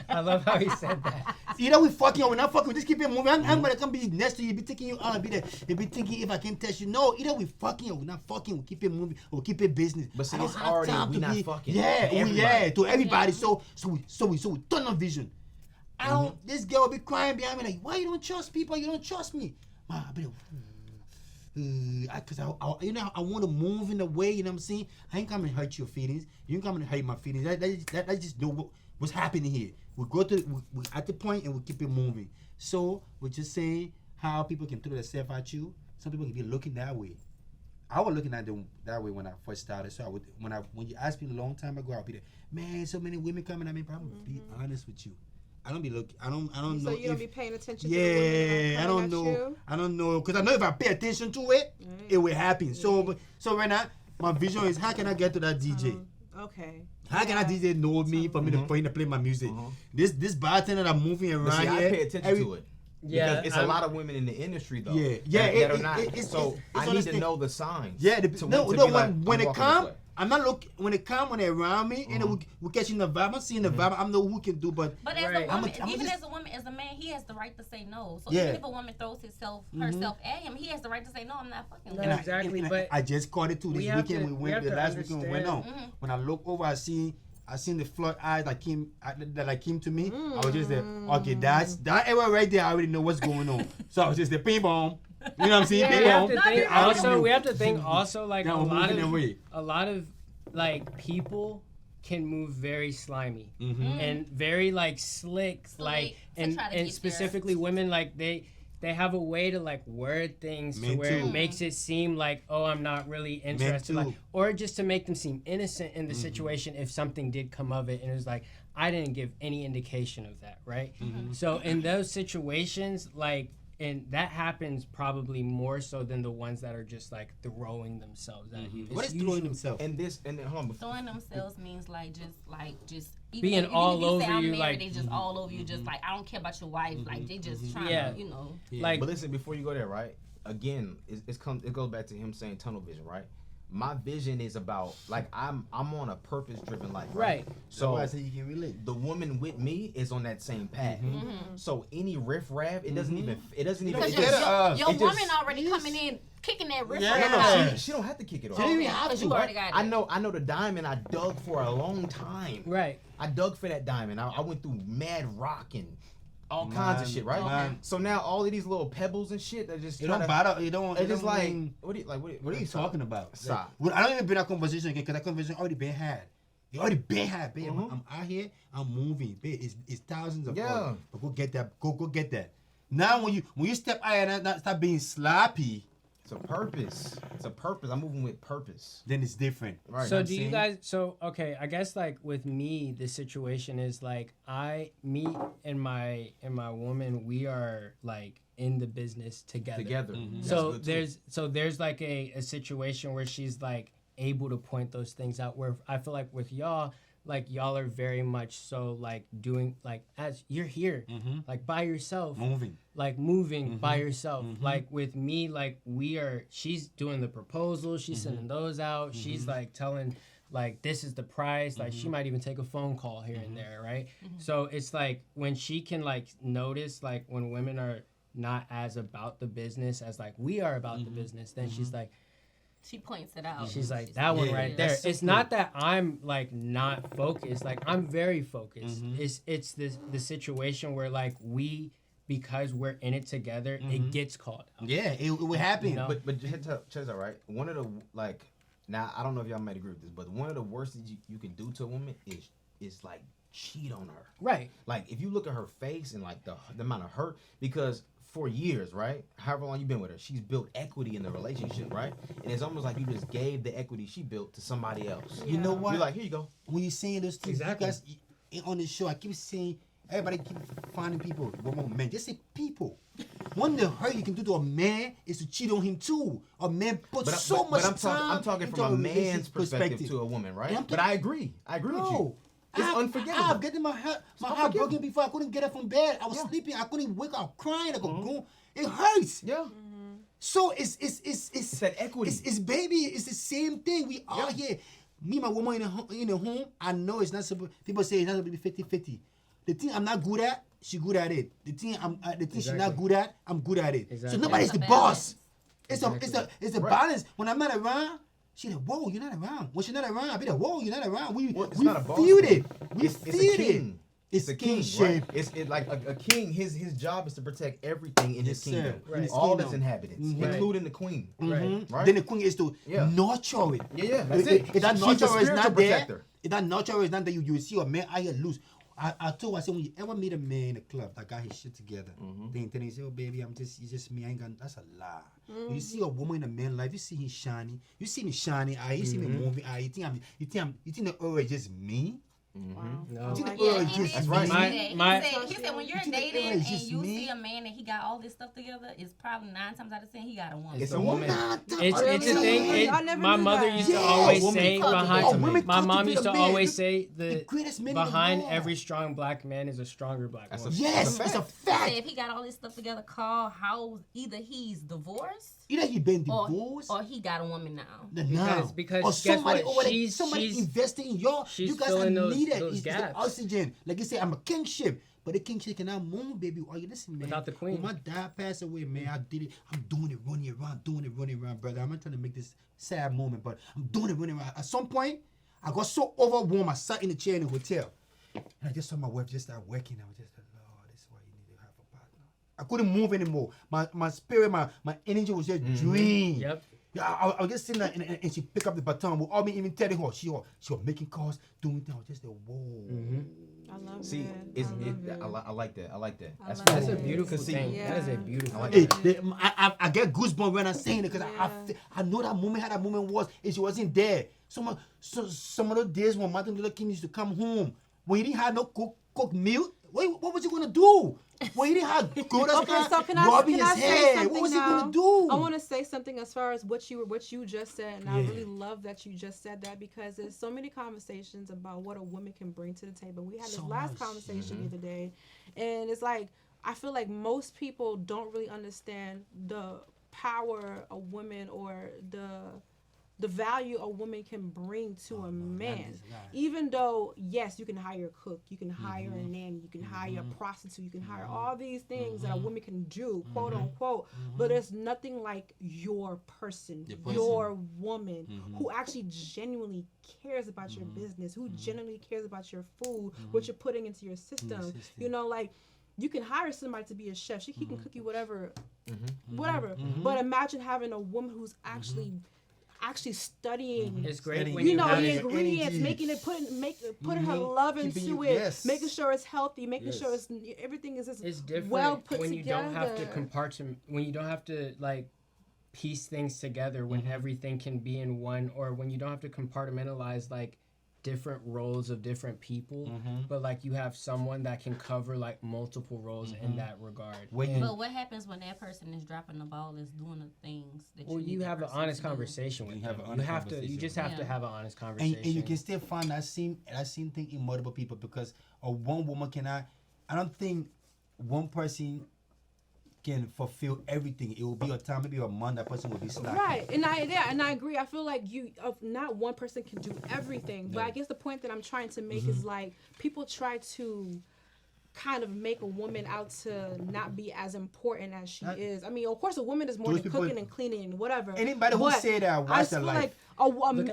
I love how he said that. Either we fucking or we not fucking. We just keep it moving. I'm gonna come be next to you. Be taking you on. Be there. Be thinking if I can touch you. No, either we fucking or we not fucking. We keep it moving. Or keep it business. But see, I don't it's have already time we to not be. fucking. To everybody. So we tunnel vision. I don't. This girl will be crying behind me like, why you don't trust people? You don't trust me. Ma, I be like, because I want to move in a way, you know what I'm saying? I ain't coming to hurt your feelings. You ain't coming to hurt my feelings. That just know what's happening here. We go to we at the point and we keep it moving. So we're just saying how people can throw themselves at you. Some people can be looking that way. I was looking at them that way when I first started. So when you asked me a long time ago, I'll be there, man, so many women coming at me. But I'm gonna be honest with you. I don't be looking. I don't know. So you don't be paying attention. Yeah, to the women that are coming at you? I don't know, because I know if I pay attention to it, it will happen. So right now, my vision is how can I get to that DJ? Okay. How can that DJ know me for me to play my music? This bartender that moving around But see, here, I pay attention to it. Yeah, Because it's a lot of women in the industry though. Yeah, that are not. So I need to understand. know the signs. Yeah, when it come, I'm not looking. When they're around me, and we catching the vibe. I'm seeing the vibe. I know who can do, but as a Right. woman, I'm even just- as a woman, as a man, he has the right to say no. So Yeah. even if a woman throws herself at him, he has the right to say no. I'm not fucking with No, you. exactly, but I just caught it too. we This have weekend to- we we have went. The to last weekend we went on. understand. When I look over, I seen the flood eyes that came to me. I was just there. Okay, that area right there. I already know what's going on. So I was just there, ping pong. You know what I'm saying? we Ping have pong. to think I already also. knew. We have to think also like Now a we're lot moving of away. like people can move very slimy Mm-hmm. and very like slick, So like they- to and try to and get specifically women like they have a way to like word things to Me where too. it makes it seem like, oh, I'm not really interested, like, too. or just to make them seem innocent in the situation if something did come of it, and it was like I didn't give any indication of that, right? So in those situations, like, and that happens probably more so than the ones that are just like throwing themselves at you. What It's is throwing usually- himself? And hold on. Throwing themselves means just even Being if all you over say I'm you, married, like- they just all over you, just like I don't care about your wife, like they just trying Yeah. to, you know. like But listen, before you go there, right? Again, it goes back to him saying tunnel vision, right? My vision is about like I'm on a purpose driven life, right? So I So say you can relate. the woman with me is on that same path. So any riff raff, it doesn't even Because it your just- woman just- already coming in kicking that riff Yeah. raff no, out. she don't have to kick it off. She don't even have Because to. you already got it. I know the diamond I dug for a long time. right. I dug for that diamond. I went through mad rock and all kinds of shit, right? Man. So now all of these little pebbles and shit that just It try don't to- bother. It don't. It's it just don't like mean- what are you talking about? Stop. Like, I don't even been that conversation again because that conversation already been had. It already been had, babe. Mhm. I'm out here. I'm moving, babe. It's thousands of Yeah. dollars. But go get that. Go get that. Now when you step out and not stop being sloppy, It's a purpose. It's a purpose. I'm moving with purpose. then it's different. Right. So I'm do you saying? guys? So okay, I guess like with me, the situation is like me and my woman, we are like in the business together. So there's like a situation where she's like able to point those things out, where I feel like with y'all, like y'all are very much so like doing like as you're here like by yourself moving by yourself. Like with me, like she's doing the proposal, she's sending those out, she's like telling like this is the price, like she might even take a phone call here and there, right? So it's like when she can like notice like when women are not as about the business as like we are about the business, then she's like, she points it out. She's like, that one right there. So it's not that I'm like not focused. Like I'm very focused. It's the situation where like because we're in it together, it gets called out. Yeah, it will happen. You know? But check this out, right? One of the like, now I don't know if y'all might agree with this, but one of the worst things you can do to a woman is like cheat on her. Right. Like if you look at her face and like the amount of hurt, because for years, right? However long you've been with her, she's built equity in the relationship, right? And it's almost like you just gave the equity she built to somebody else. You know what? You're like, here you go. When you're saying those things, Exactly. you guys on the show, I keep saying, everybody keep finding people, women, men. Just say people. One of the hurt you can do to a man is to cheat on him too. A man puts so much time. I'm talking from a man's perspective to a woman, right? But I agree. I agree with you. It's unforgivable. I've gotten my heart broken before. I couldn't get up from bed. I was sleeping. I couldn't wake up crying. I go, go. It hurts. Yeah. So it's that equity. It's baby. It's the same thing. We are here. Me and my woman in the home. I know it's not supposed. People say it's not supposed to be 50-50. The thing I'm not good at, she good at it. The thing she's not good at, I'm good at it. So nobody's the boss. It's a balance. When I'm not around, she's like, whoa, you're not around. When she's not around, I be like, whoa, you're not around. We feel it. We feel it. It's a king, right? It's like a king. His job is to protect everything in his kingdom, all his inhabitants, including the queen. Right. Then the queen is to nurture it. Yeah, that's it. If that nurture is not there, protector. if that nurture is not there, you will see a man out here loose. I told her, I said, when you ever meet a man in a club that got his shit together, then he say, oh baby, it's just me, I ain't got, that's a lie. When you see a woman in a man's life, you see him shining, you see me shining, you see me moving, you think the urge is just me? Wow. No. That's right. He said when you're dating and you see a man and he got all this stuff together, it's probably 9 times out of 10 he got a woman. It's a woman. It's Really? a thing. I never My knew mother that. used to always say women my mom used to cultivate a man. always say The greatest man in the behind world. every strong black man is a stronger black woman. Yes, it's a fact. If he got all this stuff together, call how either he's divorced Either he been divorced or he got a woman now. Because or guess somebody what? over there, somebody investing in you. You guys are needed. It's the oxygen. Like you say, I'm a kingship. But the kingship cannot move, baby. Oh, you listen, man. Without the queen. When my dad passed away, man, I did it. I'm doing it running around, brother. I'm not trying to make this sad moment, but I'm doing it running around. At some point, I got so overwhelmed. I sat in the chair in the hotel. And I just saw my wife just start working. I was just like, Lord, this is why you need to have a partner. I couldn't move anymore. My spirit, my energy was just drained. Yep. Yeah, I was just sitting there and she picked up the baton without me even telling her. She was making calls, doing things. I was just like, whoa. I love See, it. I like that. I like that. That's a beautiful thing. Yeah. That is a beautiful like thing. I get goosebumps when I'm saying it because I know that moment, how that moment was, and she wasn't there. Some of those days when Martin Luther King used to come home, when he didn't have no cooked meal, what was he gonna do? When he didn't have good so can I say something what was now? he gonna do? I want to say something as far as what you just said, and I really love that you just said that because there's so many conversations about what a woman can bring to the table. We had this last conversation the other day, and it's like I feel like most people don't really understand the power a woman or the value a woman can bring to a man. Even though, yes, you can hire a cook, you can hire a nanny, you can hire a prostitute, you can hire all these things that a woman can do, quote unquote, but there's nothing like your person, your woman, who actually genuinely cares about your business, who genuinely cares about your food, what you're putting into your system. You know, like, you can hire somebody to be a chef. He can cook you whatever. But imagine having a woman who's actually studying, It's great when you you know, have the it. ingredients, making it, putting her love into it, making sure it's healthy, making sure everything is just It's different well put when together. you don't have to when you don't have to like piece things together, when everything can be in one, or when you don't have to compartmentalize like different roles of different people, but like you have someone that can cover like multiple roles in that regard. But what happens when that person is dropping the ball, is doing the things that you have an honest conversation with them. You just have to have an honest conversation. And you can still find that same thing in multiple people, because one woman cannot. I don't think one person can fulfill everything. It will be a time, maybe a month, that person will be slacking. Right, and I agree. I feel like not one person can do everything, but I guess the point that I'm trying to make is like people try to kind of make a woman out to not be as important as she is. I mean, of course, a woman is more than cooking and cleaning and whatever. Anybody who say that, watch their life. Like a woman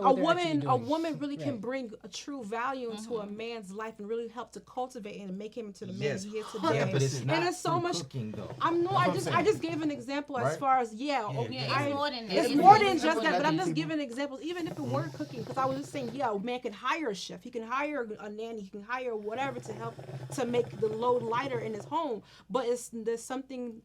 really can bring a true value into a man's life and really help to cultivate and make him into the man he is today. Yeah, but it's not and it's so much. Cooking, though. I just gave an example as far as it's more than that. It's more than just that, but I'm just giving examples. Even if it weren't cooking, because I was just saying, a man can hire a chef, he can hire a nanny, he can hire whatever to help to make the load lighter in his home. But there's something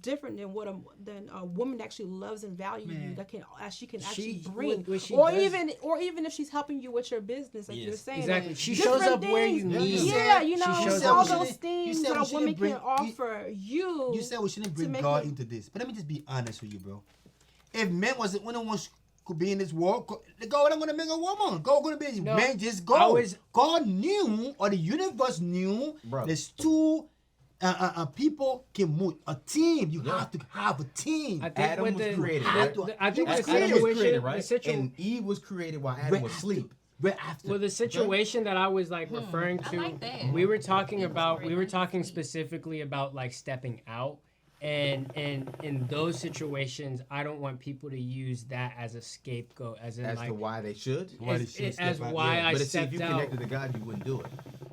different than a woman that actually loves and values you, that she can actually bring, even if she's helping you with your business, like you're saying. Exactly. She shows up where you need. All those things that a woman can offer you. You said we shouldn't bring God into this, but let me just be honest with you, bro. If men wasn't one of us could be in this world, God wasn't gonna make a woman. God gonna be man. Just go. God knew, or the universe knew. There's two. People can move a team. You have to have a team. Adam was created. I think the Adam was created, right? situation, and Eve was created while Adam was asleep. Well, the situation that I was like referring to, we were talking specifically about like stepping out. And in those situations, I don't want people to use that as a scapegoat, as to why they should. I stepped out. But if you connected to God, you wouldn't do it.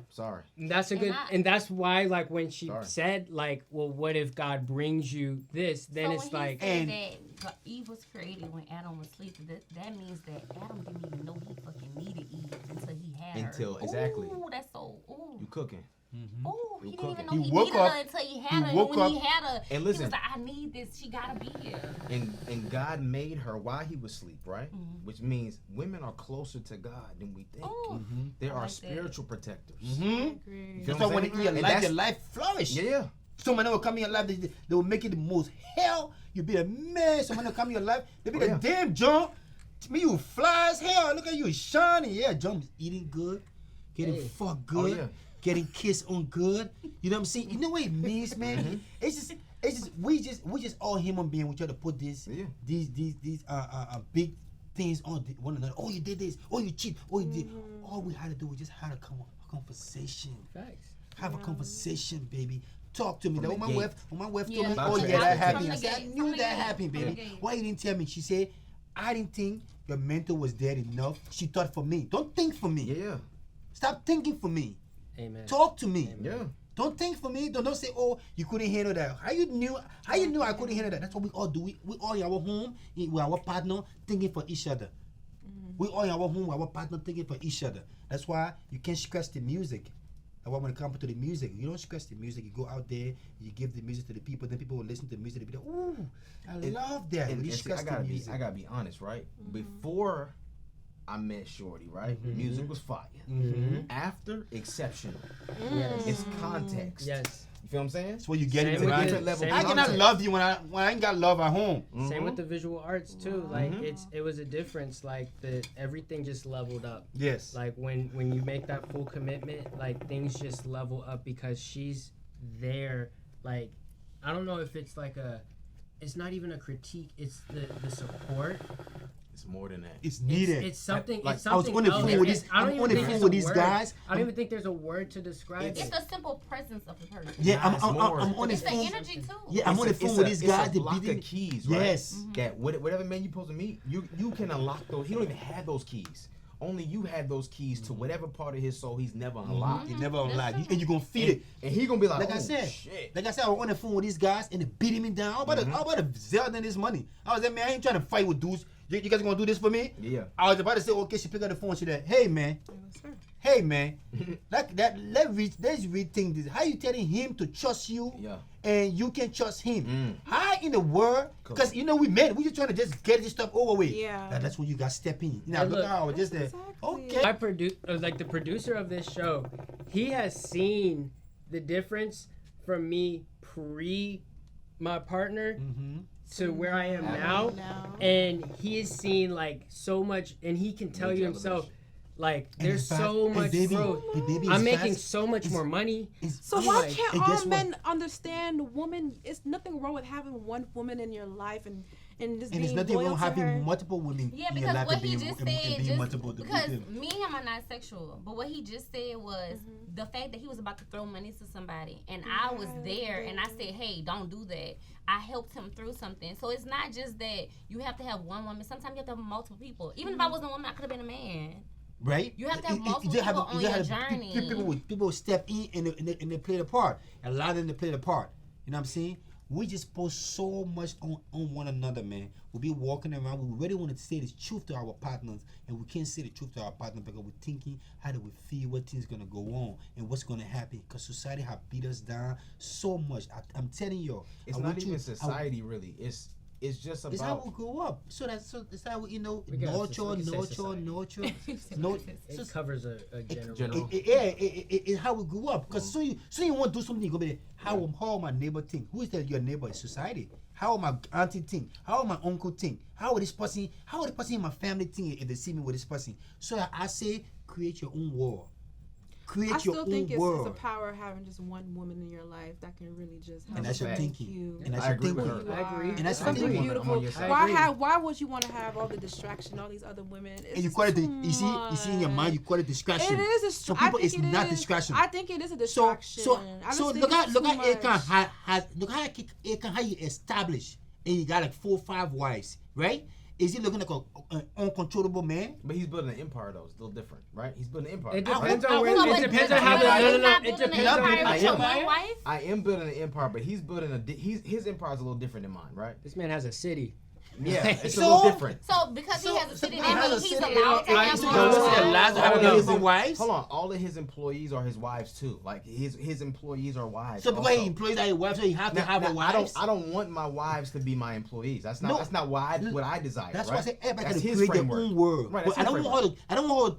Sorry. That's a good, and that's why, like, when she said, like, well, what if God brings you this? Then it's like, and that Eve was created when Adam was asleep. That means that Adam didn't even know he fucking needed Eve until he had her. Exactly. Ooh, that's so. Ooh. You cooking. Oh, he didn't even know he he woke needed up, her until he had her. And when he had her, and listen, he was like, I need this. She gotta be here. And God made her while he was asleep, right? Which means women are closer to God than we think. They are spiritual protectors. That's why when your life flourish. Yeah. Someone will come in your life, they will make it the most hell. You'll be a man. Someone will come in your life, they'll be the damn John. To me, you fly as hell. Look at you, shining. Yeah, John's eating good, getting fucked good. Getting kissed on good, you know what I'm saying? You know what it means, man? It's just we just all human beings. We try to put these big things on one another. Oh, you did this. Oh, you cheat. Oh, you did. All we had to do was just have a conversation. Facts. Have a conversation, baby. Talk to me. When my wife told me, Yeah. oh yeah, that happened. I said, I knew that happened, baby. Why you didn't tell me? She said, I didn't think your mentor was there enough. She thought for me. Don't think for me. Yeah. Stop thinking for me. Amen. Talk to me. Amen. Yeah. Don't think for me. Don't say, oh, you couldn't handle that. How you knew I couldn't handle that? That's what we all do. We all in our home, with our partner, thinking for each other. We all in our home with our partner, thinking for each other. That's why you can't stress the music. That's why when it comes to the music, you don't stress the music. You go out there, you give the music to the people, then people will listen to the music. They be like, ooh, I love that. And I gotta be honest, right? Before I met Shorty, right? Music was fire. After, exceptional. It's context. Yes. You feel what I'm saying? That's what you get into right? I cannot love you when I ain't got love at home. Same with the visual arts too. Like it was a difference. Like everything just leveled up. Yes. Like when you make that full commitment, like things just level up because she's there. Like I don't know if it's like it's not even a critique. It's the support. It's more than that. It's needed. It's something. Like, it's something I was on the phone with this. I'm on the phone with these guys. I don't even think there's a word to describe it. It's the simple presence of the person. Yeah, I'm on the It's the phone. energy too. Yeah, I'm on the phone with these guys. It's a block of keys, right? Yes. That whatever man you supposed to meet, you can unlock those. He don't even have those keys. Only you had those keys to whatever part of his soul he's never unlocked. You never unlocked. And you're gonna feed it. And he gonna be like, I said, shit. Like I said, I was on the phone with these guys and they beating me down. How about to sell them this money? I was like, man, I ain't trying to fight with dudes. You guys gonna do this for me? Yeah. I was about to say, okay, she picked up the phone. She said, hey man, like that. Let's rethink this. How you telling him to trust you? Yeah. And you can trust him? How in the world? Because we men, we just trying to just get this stuff over with. Yeah. That's when you got to step in. Now And look look, how just there. Exactly. Okay. I the producer of this show, he has seen the difference from me pre my partner to where I am now, and he has seen like so much, and he can tell you himself, like there's so much growth. I'm making so much more money. So why can't all men understand women? It's nothing wrong with having one woman in your life and just And being there's nothing loyal wrong to having her. multiple women Yeah, in your because life what and he being, just and said, being multiple. because me and him are not sexual, but what he just said was the fact that he was about to throw money to somebody, and I was there, and I said, hey, don't do that. I helped him through something. So it's not just that you have to have one woman. Sometimes you have to have multiple people. Even if I wasn't a woman, I could have been a man. Right? You have to have multiple people on your journey. People step in and they play the part. Allow them to play the part. You know what I'm saying? We just post so much on one another, man. We'll be walking around. We really want to say the truth to our partners, and we can't say the truth to our partner because we're thinking, how do we feel, what things going to go on, and what's going to happen. Because society have beat us down so much. I'm telling you. It's not even society, really. It's just about. It's how we grow up. So that's how we, nurture. It covers a general. It's how we grew up. Because soon you want to do something, you go be how my neighbor think? Who is that your neighbor in society? How my auntie think? How my uncle think? How the person in my family think if they see me with this person? So I say, create your own world. I still think it's a power having just one woman in your life that can really just help. And that's your make thinking. you. And that's I your agree thinking. with her. I agree. And that's something something beautiful. Why would you want to have all the distraction, all these other women? It's And you call it you see in your mind, you call it distraction. It is a Some people it's not distraction. I think it is a distraction. So look how it can how you establish, and you got like 4 or 5 wives, right? Is he looking like an uncontrollable man? But he's building an empire, though. It's a little different, right? He's building an empire. It depends on where. It depends on how the. It depends on I am building an empire, but he's building his empire is a little different than mine, right? This man has a city. Yeah, it's a little different. So because he has a city, he has that a means he's city, allowed to have his more. wives. Hold on, all of his employees are his wives too. Like his employees are wives. So because he employs his wives, so he have to have a wife. I don't want my wives to be my employees. That's not what I desire. That's right? why I say everybody That's can his create framework. their own world. Right, But I don't want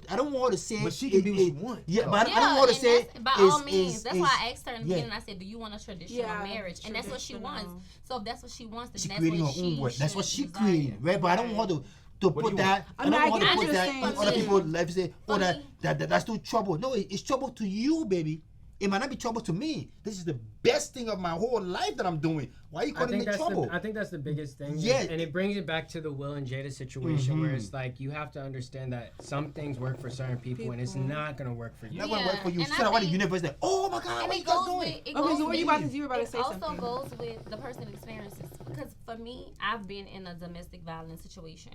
her to say. But she can do what she wants. Yeah, but I don't want to say. By all means, that's why I asked her in the beginning. I said, "Do you want a traditional marriage?" And that's what she wants. So if that's what she wants, then that's creating her what own world. That's what she desire. creating, right? But I don't want to put that. I don't want to put that in other people's lives. Say, oh, that's too trouble. No, it's trouble to you, baby. It might not be trouble to me. This is the best thing of my whole life that I'm doing. Why are you calling it trouble? I think that's the biggest thing. Yeah. And it brings it back to the Will and Jada situation where it's like you have to understand that some things work for certain people and it's not going to work for you. Not going to work for you. So why the universe like, oh my God, what you guys doing? Okay, so what you about to say something. It also goes with the person's experiences. Because for me, I've been in a domestic violence situation.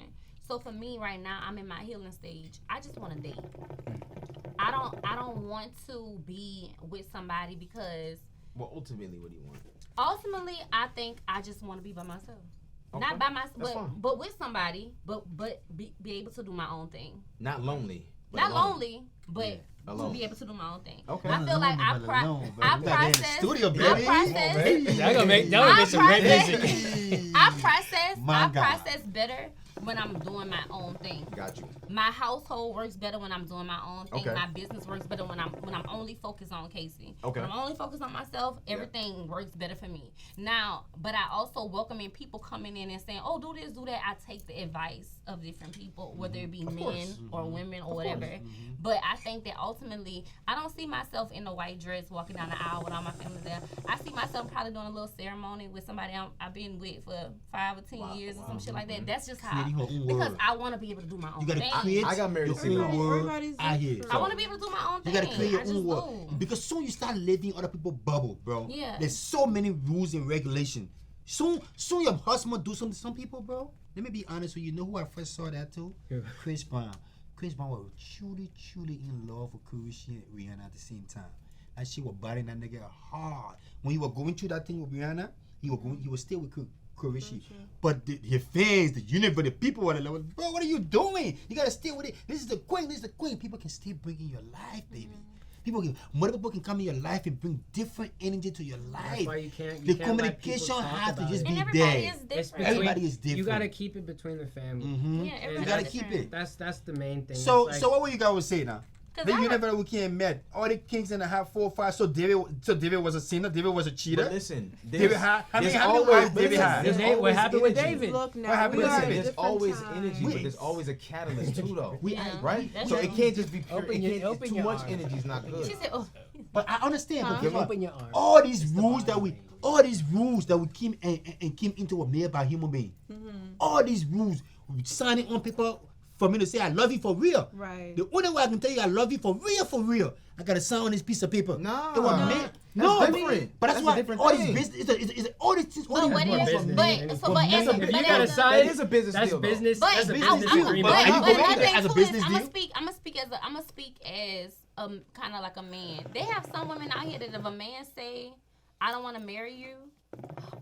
So for me right now, I'm in my healing stage. I just want to date. I don't want to be with somebody because. Well, ultimately, what do you want? Ultimately, I think I just want to be by myself. Okay. Not by myself, but with somebody, but be able to do my own thing. Not lonely. Not lonely, but alone. to be able to do my own thing. Okay. I feel like I process. Studio, baby. That gonna make some great music. I process better when I'm doing my own thing. Got you. My household works better when I'm doing my own thing. Okay. My business works better when I'm only focused on Casey. Okay. When I'm only focused on myself, everything works better for me. Now, but I also welcome in people coming in and saying, "Oh, do this, do that." I take the advice of different people, whether it be men or women or whatever. But I think that ultimately, I don't see myself in a white dress walking down the aisle with all my family there. I see myself probably doing a little ceremony with somebody I've been with for 5 or 10 years or some shit like that. That's just how. Because I want to be able to do my own thing. I got married your own world out here. I want to be able to do my own thing. You gotta create your own world. Because soon you start living other people's bubble, bro. Yeah. There's so many rules and regulations. Soon your husband do something to some people, bro. Let me be honest with you. You know who I first saw that too? Chris Brown. Chris Brown was truly in love with Karrueche and Rihanna at the same time. And she was biting that nigga hard. When he was going through that thing with Rihanna, he was still with Karrueche. But his fans, the universe, the people were like, bro, what are you doing? You gotta stay with it. This is the queen. People can still bring in your life, baby. More people can come in your life and bring different energy to your life. That's why you can't. The You can't let communication people talk has to about just it. be And there. everybody is different. Everybody is different. You gotta keep it between the family. Yeah, You everybody gotta is keep different. it. That's the main thing. So It's like, so what were you guys say now? Cause Then I you heard- never we came met. All the kings and a half, 4 or 5. So David was a sinner. David was a cheater. But listen, David had how many wives David had? What happened with David? Look now, What happened we with are David? at There's different always times. energy, but there's always a catalyst too, though. Right? That's So true. it can't just be pure. Open Too your much arms. energy is not good. She said, "Oh, But I understand. But guess what? Open your arms. All these rules that we came and came into a made by human being. All these rules, we sign it on paper for me to say I love you for real. Right. The only way I can tell you I love you for real, I gotta sign on this piece of paper. Nah. It was Nah. made. That's No, different. but that's That's a why different all this thing. business. It's all these things. All but these what rules is? for me. But so, but as a, If but you as gotta a- sign, That is a business that's deal, though. business. But That's a business business deal. agreement. But you go my with that thing as a too business is, deal? I'm gonna speak as kind of like a man. They have some women out here that if a man say, "I don't want to marry you,"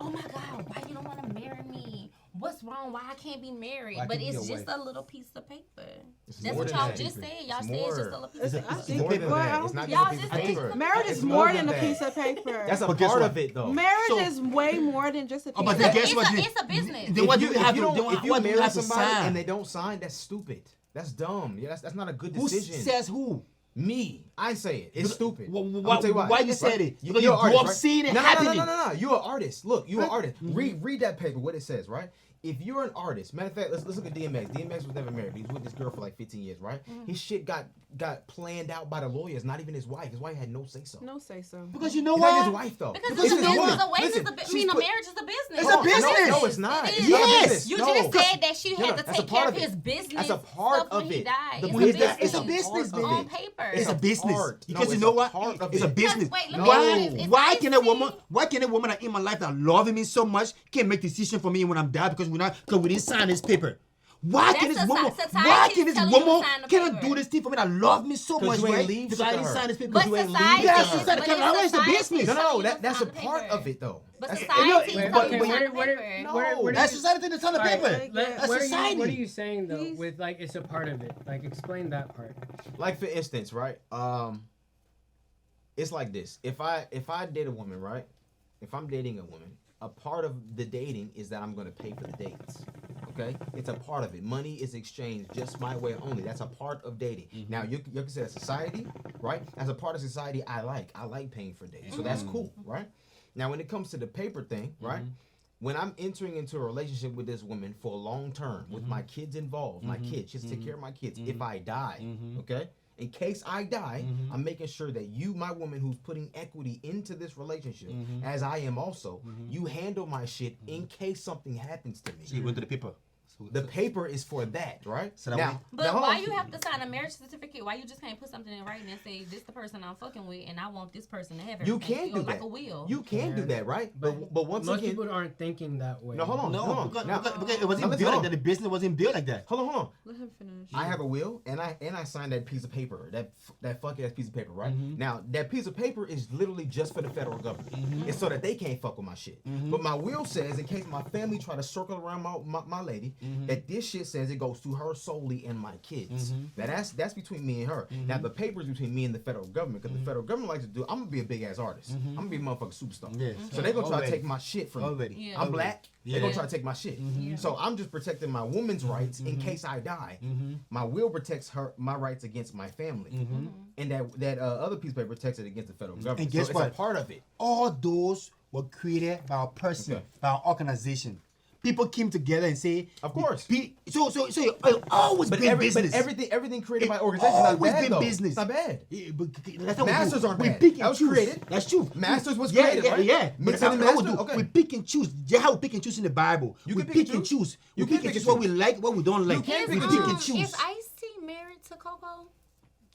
oh my God, why you don't want to marry me? What's wrong? Why I can't be married? Why But can't you it's be a just wife? a little piece of paper. It's That's more what than y'all that. just said. Y'all It's said it's just more. a little piece of It's paper. It's more than Well, I that. don't It's not think just a y'all piece of just paper. said Marriage It's is more than than a that. piece of paper. That's a But guess part what? of it, though. Marriage So- is way more than just a piece but of then paper. guess what? It's a business. Then what do If you have to don't- do? if you What do you marry have to somebody sign? and they don't sign, that's stupid. That's dumb. Yeah, that's not a good Who decision. says who? Me. I say it. It's stupid. Why, I'ma tell you why you said it? Because you You're an grew artist, up right? seeing it no, happening. No. You're an artist. Look, you're an artist. Read that paper, what it says, right? If you're an artist, matter of fact, let's look at DMX. DMX was never married. He was with this girl for like 15 years, right? His shit got planned out by the lawyers, not even his wife. His wife had no say so. No say so. Because you know It's not why? his wife though. Because Because it's a you know business. what? A way Listen, is a business. I she's mean, a put- marriage is a business. It's a business. No, it's not. It It's is. not a Yes. business. You No. just said that she had to that's a take part care of of it. his business. That's a part stuff when of he it. died. The It's a business- business. It's a business, part of On it. paper. It's a business. part. Because No, you it's know a what? part of It's a it. business. Wait, let me Why? ask you this. Is Why can a Ice-T- woman? Why can a woman that in my life that loving me so much can't make decision for me when I'm dead because we didn't sign this paper? Why can That's this woman? society Why can this telling you to woman sign the cannot paper. do this thing for me that love me so 'Cause much, you ain't right? leave Because shit I to didn't her. sign this paper. But You ain't leave society, Yeah, to she her. said, but "Can I raise the society business?" No, telling you to that's a sign the part paper. of it though. But That's- society Wait, is but- telling you but- to sign the where- paper. where- That's society that's on the All right, paper. What society. are you saying though? He's- With like, it's a part of it. Like, explain that part. Like for instance, right? It's like this. If I date a woman, right? If I'm dating a woman, a part of the dating is that I'm gonna pay for the dates. Okay? It's a part of it. Money is exchanged just my way only. That's a part of dating. Now you can say that society, right? As a part of society, I like paying for dates. So that's cool, right? Now when it comes to the paper thing, right? When I'm entering into a relationship with this woman for long term, with my kids involved, my kids, just take care of my kids. If I die, okay? In case I die, I'm making sure that you, my woman who's putting equity into this relationship, as I am also, you handle my shit in case something happens to me. So you went to the paper. The paper is for that, right? So that now, But now, hold why on. you have to sign a marriage certificate? Why you just can't put something in writing and say this the person I'm fucking with and I want this person to have everything? You can do like that. a will. You can do that, right? But once Most again, people aren't thinking that way. no, hold on, hold No, on. because, Now, because it wasn't now let's built go. like that. The business wasn't built like that. hold on. Let him finish. I have a will, and I signed that piece of paper, that fuck ass piece of paper, right? Now that piece of paper is literally just for the federal government. It's so that they can't fuck with my shit. But my will says, in case my family try to circle around my lady, that this shit says it goes to her solely and my kids. Now that's between me and her. Now the paper is between me and the federal government, because the federal government likes to do. I'm gonna be a big ass artist. I'm gonna be a motherfucking superstar. Yes. So they gonna try to Already. take my shit from me. Already. Yeah. I'm black. They're Yeah. gonna try to take my shit. So I'm just protecting my woman's rights in case I die. My will protects my rights against my family, and that other piece of paper protects it against the federal government. And guess so what? It's a part of it. All those were created by a person, Okay. by an organization. People came together and say, Of course. So it always been business. everything created by It organizations is not always bad been though. business. It's not bad. Yeah, but that's how Masters we do. aren't We bad. pick and That was choose. created. That's true. Masters was Yeah, created, yeah, right? yeah. But Mixing that's and what we master. do. Okay. We pick and choose. Just how we pick and choose in the Bible. You We can pick and choose. You We can pick and pick choose and what we like, what we don't like. can We pick and pick and choose. Is choose. Ice-T married to Coco?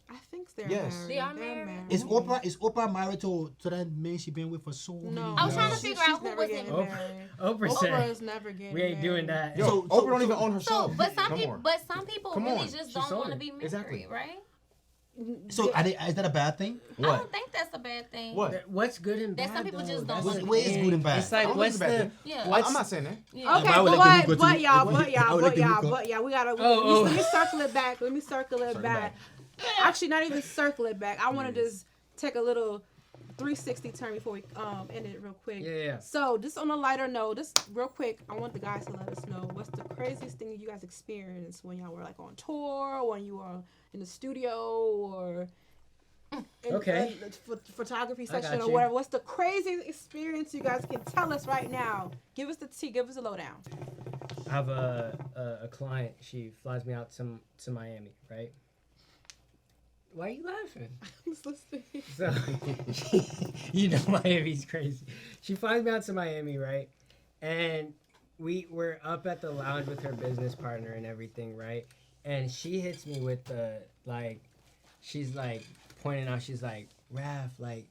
I think they're Yes. married. They are They're married? Is Oprah married to that man she been with for so many No. years? I was trying to She- figure she's out who never was getting it. married. Oprah Oprah said, is never getting we ain't doing married. that. Yo, So- Oprah don't even own her So, song. but some Come people, on. really on. just She don't sold want to it. be married, Exactly. right? So is that a bad thing? I What? don't think that's a bad thing. What? What's good and That bad? some people though? just don't That's want the to What is thing. good and bad? It's like, I don't what's think it's a bad the? thing. Yeah. What's I'm not saying that. Yeah. Okay, I would but like to go to- but y'all, I would like to go- we gotta. Oh, Let me circle it back. Let me circle it back. back. Actually, not even circle it back. I want to just take a little 360 turn before we end it real quick. Yeah. So just on a lighter note, just real quick, I want the guys to let us know what's the craziest thing you guys experienced when y'all were like on tour, when you were in the studio, or in photography session or whatever. What's the craziest experience you guys can tell us right now? Give us the tea. Give us a lowdown. I have a client. She flies me out to Miami, right? Why are you laughing? I'm just listening. So, you know Miami's crazy. She flies me out to Miami, right? And we're up at the lounge with her business partner and everything, right? And she hits me with the, like, she's like pointing out, she's like, Raph, like,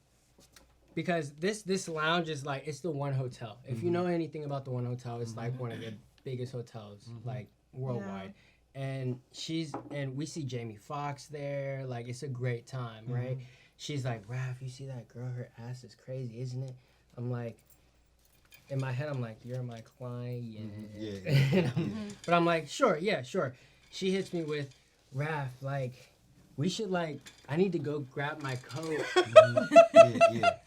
because this lounge is like, it's the One Hotel. If you know anything about the One Hotel, it's like one of the biggest hotels, like, worldwide. Yeah. And we see Jamie Foxx there. Like, it's a great time, right? She's like, Raph, you see that girl? Her ass is crazy, isn't it? I'm like, in my head, I'm like, you're my client. But I'm like, sure, yeah, sure. She hits me with, Raph, like, we should, like, I need to go grab my coat.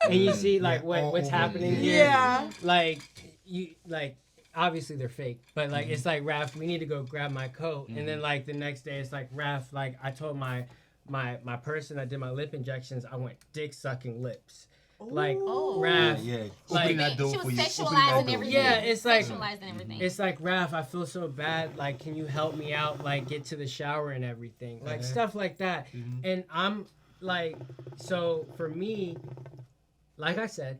And you see, like, what's happening here? Yeah. Like, obviously they're fake, but like it's like, Raph, we need to go grab my coat. And then like the next day it's like, Raph, like I told my person that did my lip injections, I want dick sucking lips. Like, Raph, like she was sexualizing everything. Yeah, it's like sexualizing everything. It's like, Raph, I feel so bad. Like, can you help me out? Like, get to the shower and everything. Like stuff like that. And I'm like, so for me, like I said,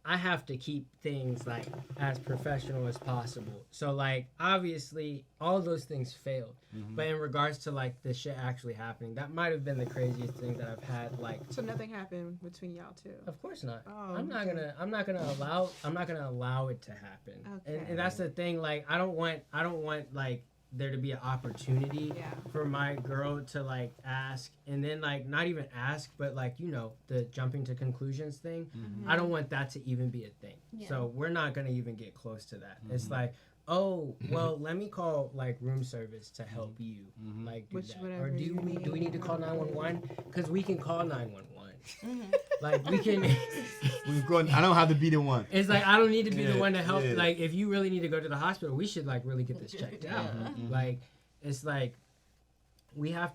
I have to keep things like as professional as possible. So like obviously all those things failed. But in regards to like the shit actually happening, that might have been the craziest thing that I've had. Like, so nothing happened between y'all two? Of course not. I'm not gonna allow it to happen. And that's the thing. Like I don't want like there to be an opportunity for my girl to like ask, and then like not even ask, but like, you know, the jumping to conclusions thing. I don't want that to even be a thing. So we're not gonna even get close to that. It's like, oh well, let me call like room service to help you like do that. Or do we need to call 911? Because we can call 911. Like we can I don't have to be the one. It's like I don't need to be the one to help. Like if you really need to go to the hospital, we should like really get this checked out. Like it's like we have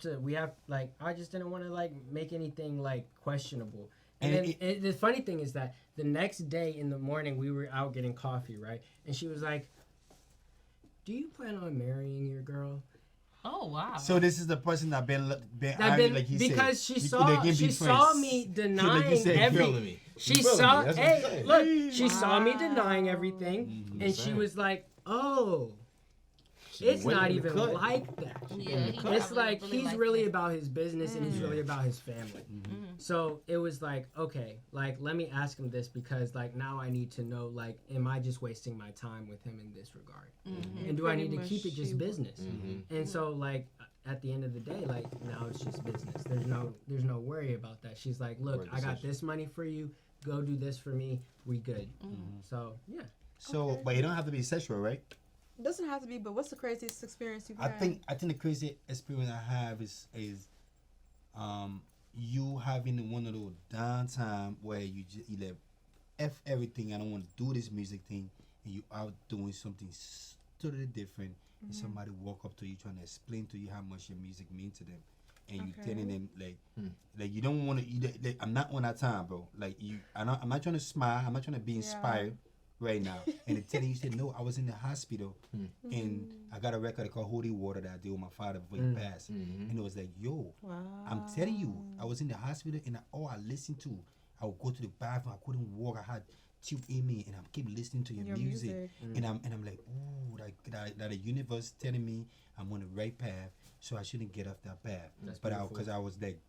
like, I just didn't want to like make anything like questionable. And then the funny thing is that the next day in the morning we were out getting coffee, right? And she was like, do you plan on marrying your girl? Oh wow! So this is the person that been like he because said. She saw me denying everything. She saw me denying everything, and she was like, "Oh, it's not even like that." It's like he's really about his business and he's really about his family. So it was like, okay, like let me ask him this, because like now I need to know, like, am I just wasting my time with him in this regard? And do I need to keep it just business? And so like at the end of the day, like now it's just business. There's no worry about that. She's like, look, I got this money for you. Go do this for me. We good. So yeah. So, but it don't have to be sexual, right? It doesn't have to be, but what's the craziest experience you've had? I think the craziest experience I have is you having one of those downtime where you like F everything, I don't want to do this music thing, and you out doing something totally different, and somebody walk up to you trying to explain to you how much your music means to them, and you telling them like you don't want to. Like, I'm not on that time, bro. Like I'm not trying to smile. I'm not trying to be inspired right now. And they telling you, said, no, I was in the hospital and I got a record called Holy Water that I did with my father before he passed. And it was like, yo, I'm telling you, I was in the hospital and all I listened to, I would go to the bathroom, I couldn't walk, I had tube in me, and I keep listening to your music. And I'm like, ooh, that the universe telling me I'm on the right path, so I shouldn't get off that path. But because I was like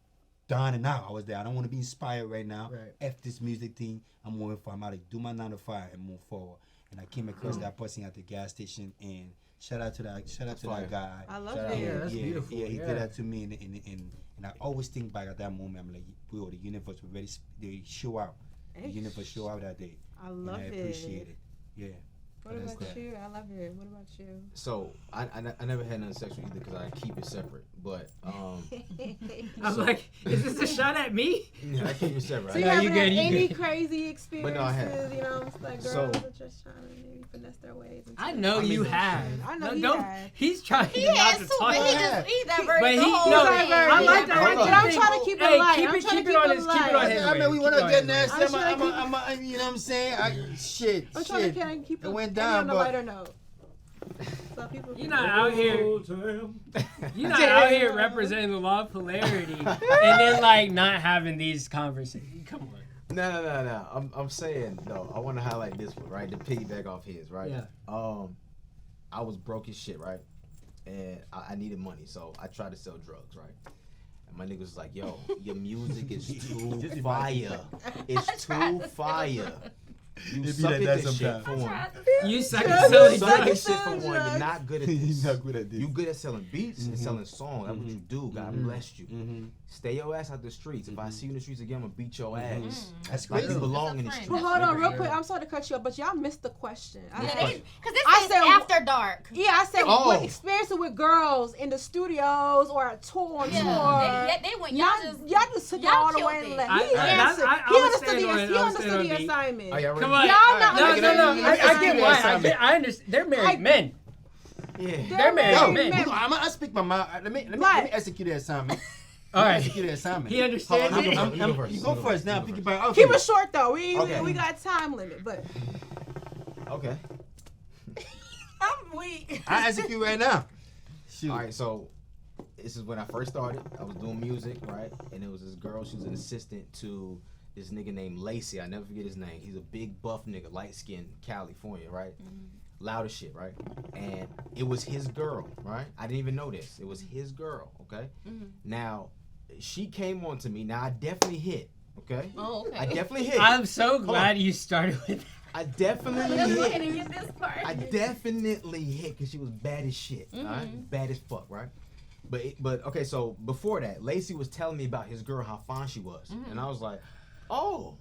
down and out, I was there. I don't want to be inspired right now. F this music thing. I'm moving forward. I'm out to do my 9 to 5 and move forward. And I came across that person at the gas station, and shout out to that guy. I love it. Yeah, that's beautiful. Yeah, he did that to me, and I always think back at that moment. I'm like, bro, the universe was ready. They show out. The universe show out that day. I love it. I appreciate it. Yeah. What about you? I love it. What about you? So I never had nothing sexual either because I keep it separate. But I'm like, is this a shot at me? yeah, I keep it separate. So you No, haven't you had good, you any good. crazy experiences? But no, I have. You know, it's like girls So- are just trying to maybe finesse their ways. Into I it. know you mean- have. I know No, he don't. has. He's trying He not has to too, talk. but he diverted But he the whole no. thing. I like that. Hold on. But I'm trying to keep it Hey, light. keep I'm it- trying keep to it on keep his- it keep it on light. his- I mean, we Keep want to going, get keep nasty. going. I'm trying to You know what I'm saying? Shit. I'm trying to kind of keep It it went down down, on the but lighter note. So people You're not out here. You're not Damn. out here representing the law of polarity, and then like not having these conversations. Come on. No. I'm saying though. I want to highlight this one, right? To piggyback off his, right? Yeah. I was broke as shit, right? And I needed money, so I tried to sell drugs, right? And my nigga was like, "Yo, your music is too fire. It's too fire. You It be suck like at that this shit sometimes. for one. You suck Yeah, at selling You suck at drugs. shit for one. You're not good at this. You're not good at this. You good at selling beats and selling songs. That's what you do. God bless you. Stay your ass out the streets. If I see you in the streets again, I'm gonna beat your ass. That's Like crazy. you belong in the That's a streets. But friend. hold on, real quick. I'm sorry to cut you off, but y'all missed the question. Because this I is said- after dark. Yeah, I said Oh. what experiences with girls in the studios or a tour on tour. Yeah, they went. Y'all just took it y'all all the killed way it. and left. I- He I- answered. I He would understood stand the on it. he I would understood stand the on it. assignment. Are y'all ready? Come on. Y'all not No. understanding the I get assignment. why. I understand. They're married men. Yeah. They're married Yo, men. I'm gonna speak my mind. Let me Right. execute the assignment. All right. Execute the assignment. He understands Hold on, it. I'm- You go first. You go first now. You go Pick first. it back. Keep it short though. We Okay. got time limit, but Okay. I'm weak. I execute right now. Shoot. All right. So this is when I first started. I was doing music, right? And it was this girl. She was an assistant to this nigga named Lacey. I never forget his name. He's a big buff nigga, light skinned, California, right? Loud as shit, right? And it was his girl, right? I didn't even know this. It was his girl, okay? Now, she came on to me. Now, I definitely hit, okay? Oh, okay. I definitely hit. I'm so on. glad you started with that. I definitely Let's go ahead hit. and get this part. I definitely hit because she was bad as shit, alright? Bad as fuck, right? But okay, so before that, Lacey was telling me about his girl, how fine she was. And I was like, oh,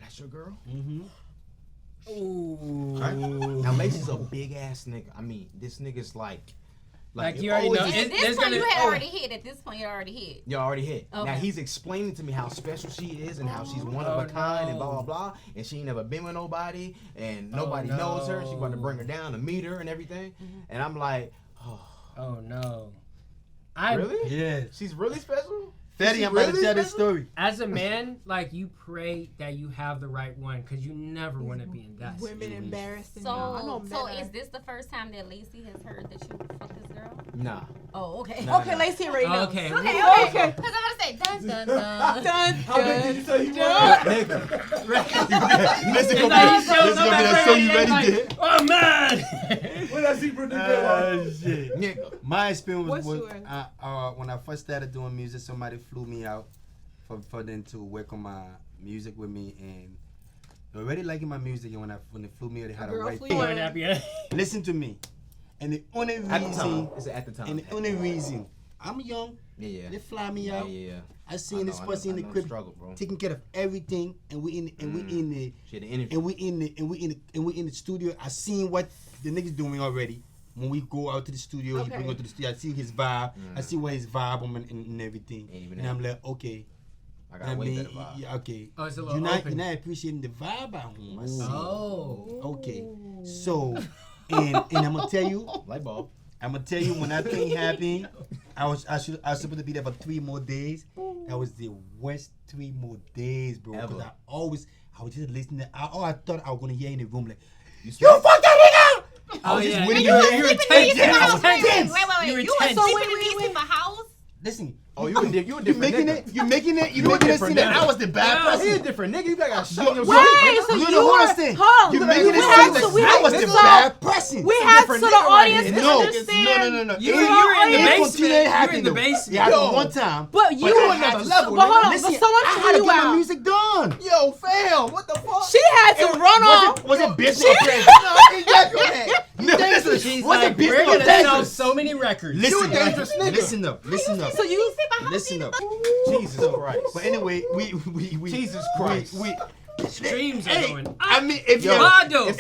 that's your girl? Ooh. Right? Now Lacey's a big ass nigga. I mean, this nigga's like you already know. At There's this point, gonna- you had already hit. At this point, you already hit. You already hit. Now Okay. he's explaining to me how special she is and how she's one of a kind and blah blah blah. And she ain't never been with nobody and nobody knows her. She about to bring her down to meet her and everything. And I'm like, Oh no. really? Yeah. She's really special? Fetty, I'm about to tell this story. As a man, like you pray that you have the right one because you never want to be in that. women embarrassing y'all. I know So men is are- this the first time that Lacey has heard that you fucked this girl? Nah. Oh, okay. No, Okay, no. Lacey already knows. Okay. Okay. Okay. Because I'm gonna say dun dun dun. Dun, How big did you say he was? Nigga. Listen, And gonna then be he shows up that at show you Friday ready night, to. oh man. When I see Brittany Shit. Nigga. My experience What's was yours? when I first started doing music, somebody flew me out for them to work on my music with me, and they already liking my music. And when they flew me out, they had a girl white flew thing. you Going up here. Listen to me, and the only At the reason, time. It's at the time. and the only reason, I'm young. Yeah. They fly me Yeah, out. yeah. I seen this person in the I know crib struggle, bro. taking care of everything, and we in the She had an interview. and we in the studio. I seen what the niggas doing already. When we go out to the studio, he Okay. bring us to the studio. I see his vibe. I see what his vibe and everything. Ain't even And I'm that. like, okay. I got way better vibe. Yeah, okay. Oh, it's a You're little not, open. you're not appreciating the vibe at home. I see. Oh. Okay. So, and I'm gonna tell you, Light bulb. when that thing happened, I was supposed to be there for 3 more days. That was the worst 3 more days, bro. Because Ever. I was just listening. I thought I was gonna hear in the room like, You "You fuck that nigga!" I Oh was just yeah. waiting You to were hear it. tense. Yeah, I I was was tense. tense. Wait. You were You were tense. sleeping in these people's house? Listen. Oh, you a different You nigga. making it You a seem different that nigga. I was the bad Yeah. He person. a different nigga. You got shot in your Wait, shit. so You you know were, what I'm saying? hold You on, making it we seem had like to, we I had was to the so, bad person. we had different so the nigga right audience here. to No, understand. no. You were in the It basement. continued You were in happening, the though. basement. Yeah, Yo. one time. But you you had another to, level, but hold on, Listen, but someone I threw had to you get my out. music done. Yo, fam, what the fuck? She had to run off. Was it business or pleasure? No, I can't get your head. You dangerous. She's Was it like, business we're or gonna sell pleasure? so many records. Listen, dangerous nigga. listen up. Listen up. So you Listen up. Jesus Christ. But anyway, we Jesus Christ. Streams are going up. I mean, if you're Bado. if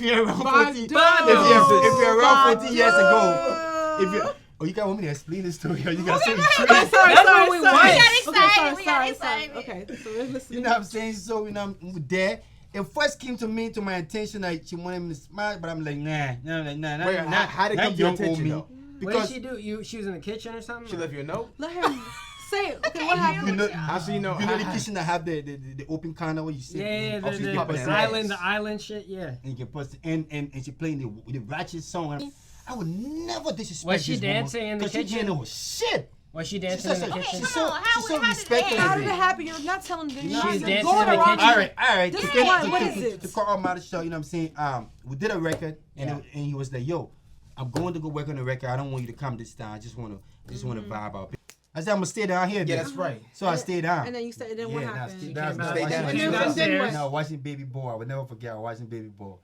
you're around 40, if you're around 40 years ago, if you you got want me to explain this story? Or you got to say That's what we want. We got excited. Okay, so we're listening. You know what I'm saying? So I'm there. It first came to my attention that she wanted me to smile, but I'm like, nah. Wait, how did it come to your attention though? What did she do? She was in the kitchen or something? She left you a note? Let her say it. Okay, what happened? How so you know? The kitchen that have the open corner where you sit. Yeah, the island shit, yeah. And you can put and she playing the ratchet song. I would never disrespect Was she this woman, dancing in the 'cause she kitchen? didn't know shit. Was she dancing in the kitchen? She's so respectful. How did it happen? You're not telling me. She's You're dancing in going the around. kitchen. All right. This is what is it? To call him out of the show, you know what I'm saying? We did a record, and he was like, "Yo, I'm going to go work on the record. I don't want you to come this time. I just want to vibe out." I said, "I'm gonna stay down here." Yeah, then. that's right. So I stayed down. And then you said, then what happened? Stay down. No, watching Baby Boy. I would never forget. I was watching Baby Boy,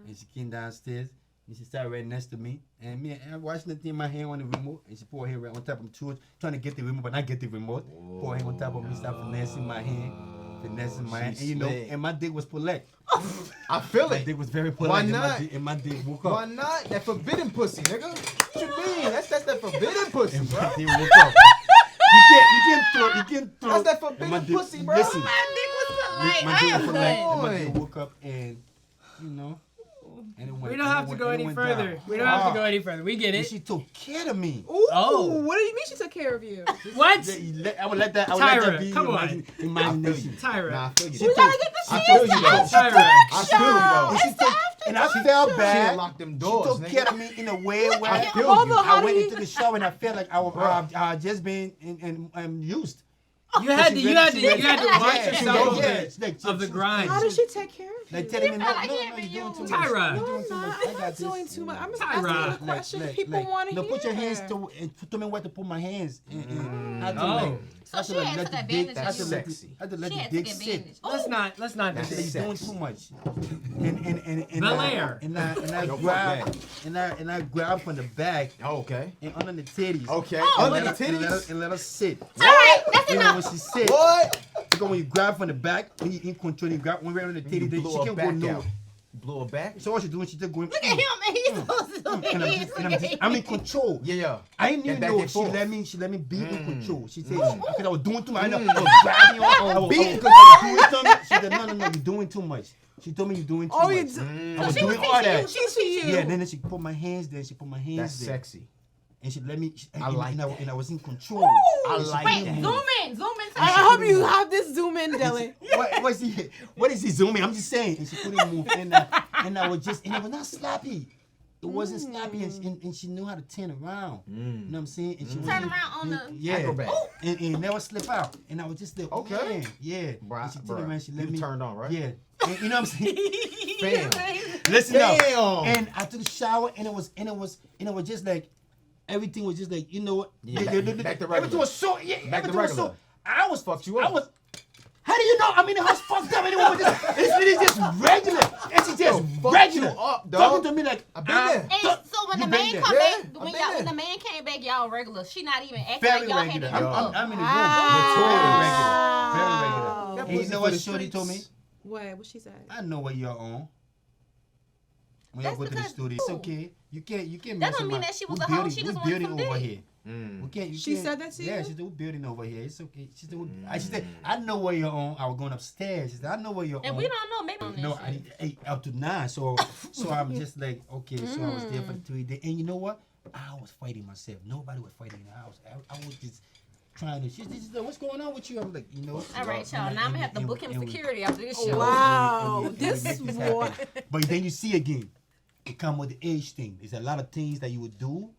and she came downstairs. And she started right next to me, and I'm watching the thing, my hand on the remote, and she put her hand right on top of me, trying to get the remote, but not get the remote. Put her hand on top of me, start finessing my hand, and you know, and my dick was polite. I feel My it. dick was very polite. Why not? And my dick woke up. Why not? That forbidden pussy, nigga. What you mean? That's that forbidden pussy, And bro. my dick woke up. You can't throw. That's that forbidden pussy, bro. Listen, My dick was my dick was polite, and my boy. dick woke up, and you know. And it went, We don't have to go any further. down. We don't have to go any further. We get And it. she took care of me. Ooh, Oh. what do you mean she took care of you? What? I would let that Tyra, be come on. imagination. Tyra. Nah, I feel you. We gotta get the I feel you though. Tyra. I feel you though. And she took, and I felt She bad. locked them She doors, took nigga. care of me in a way where I feel Although, you. how I do went you- into the shower and I felt like I had just been used. You had to wash Yeah, yourself yeah, of the grind. How did she take care of you? Like telling me, no, like no, he you're been doing too used. much. Tyra. You're No, doing I'm too not. much. I I'm got not this. doing too much. I'm just Tyra. asking a question people want to no, hear. put your hands to me where to put my hands. I had to, Oh. So she had took advantage I had of to you. let Sexy. I had to let She the had dick took sit. advantage. Let's not do That's He's this. doing sexy. too much. And Bel-Air. I grab from the back Okay. and under the titties. Okay. Oh, Under the And titties. let her sit. All right, that's And then when enough. she sit, What? because when you grab from the back, when you in control, you grab when we're under the titty, You then blew she her can't go back nowhere. out. Blew her back. So what she doing? She just going. Look at him, and he's supposed to do it. I'm in control. Yeah. I didn't even back know and she forth. let me be in control. She said because I was doing too much. I was grabbing on. I was beating because I was doing something. She said no, you're doing too much. She told me you're doing too Oh, much. you I do- was She was doing all teaching you. that. She was teaching you. Yeah, then she put my hands there. She put my hands That's there. sexy. And she let me. I like and that. and I was in control. I like Wait, that. zoom in to I hope you have this zoom in, Dylan. What is he zooming? I'm just saying. And she couldn't move. And I was just, and it was not sloppy. It wasn't sloppy, and she knew how to turn around. You know what I'm saying? And she Turn wasn't- around on the yeah, acrobat. and it never slip out. And I was just like, Okay. man, yeah. Bruh, And she turned around, she let you me. turned on, right? Yeah. And, you know what I'm saying? Bam. Listen Damn. up. And I took a shower, and it was just like everything was just like, you know what? Yeah, back to regular. Everything was so Back to everything was so. regular. I was Fucked you up. I was. How do you know? I mean, the house fucked up. Anyone with this? It's just regular. And she just fucked regular. you up, dog. Talking to me like I been there. And so when You the been man there. come Yeah, back, I when been y'all there. when the man came back, y'all regular. She not even acting very like y'all had regular. to hook up. I'm in the room. Wow. Very That regular. And you pussy know for what the Shorty told me? streets. What she said? I know what you're on. When y'all That's go to the because- studio, it's okay. You can't That mess don't with mean my- that she was we're a hoe. building- She just we're wanted building some over dick. here. Mm. We can't. She said that to Yeah, you? she said we're building over here. It's okay. She said, she said, I know where you're on. I was going upstairs. She said, I know where you're And on. we don't know. Maybe on that No, shit. up to 9. So I'm just like, okay. So I was there for the 3 days. And you know what? I was fighting myself. Nobody was fighting in the house. I was just trying to. She's like, what's going on with you? I'm like, you know. All right, y'all. Now I'm gonna have to book him security after this show. Wow, And we this make is happen. what. But then you see again, it come with the age thing. There's a lot of things that you would do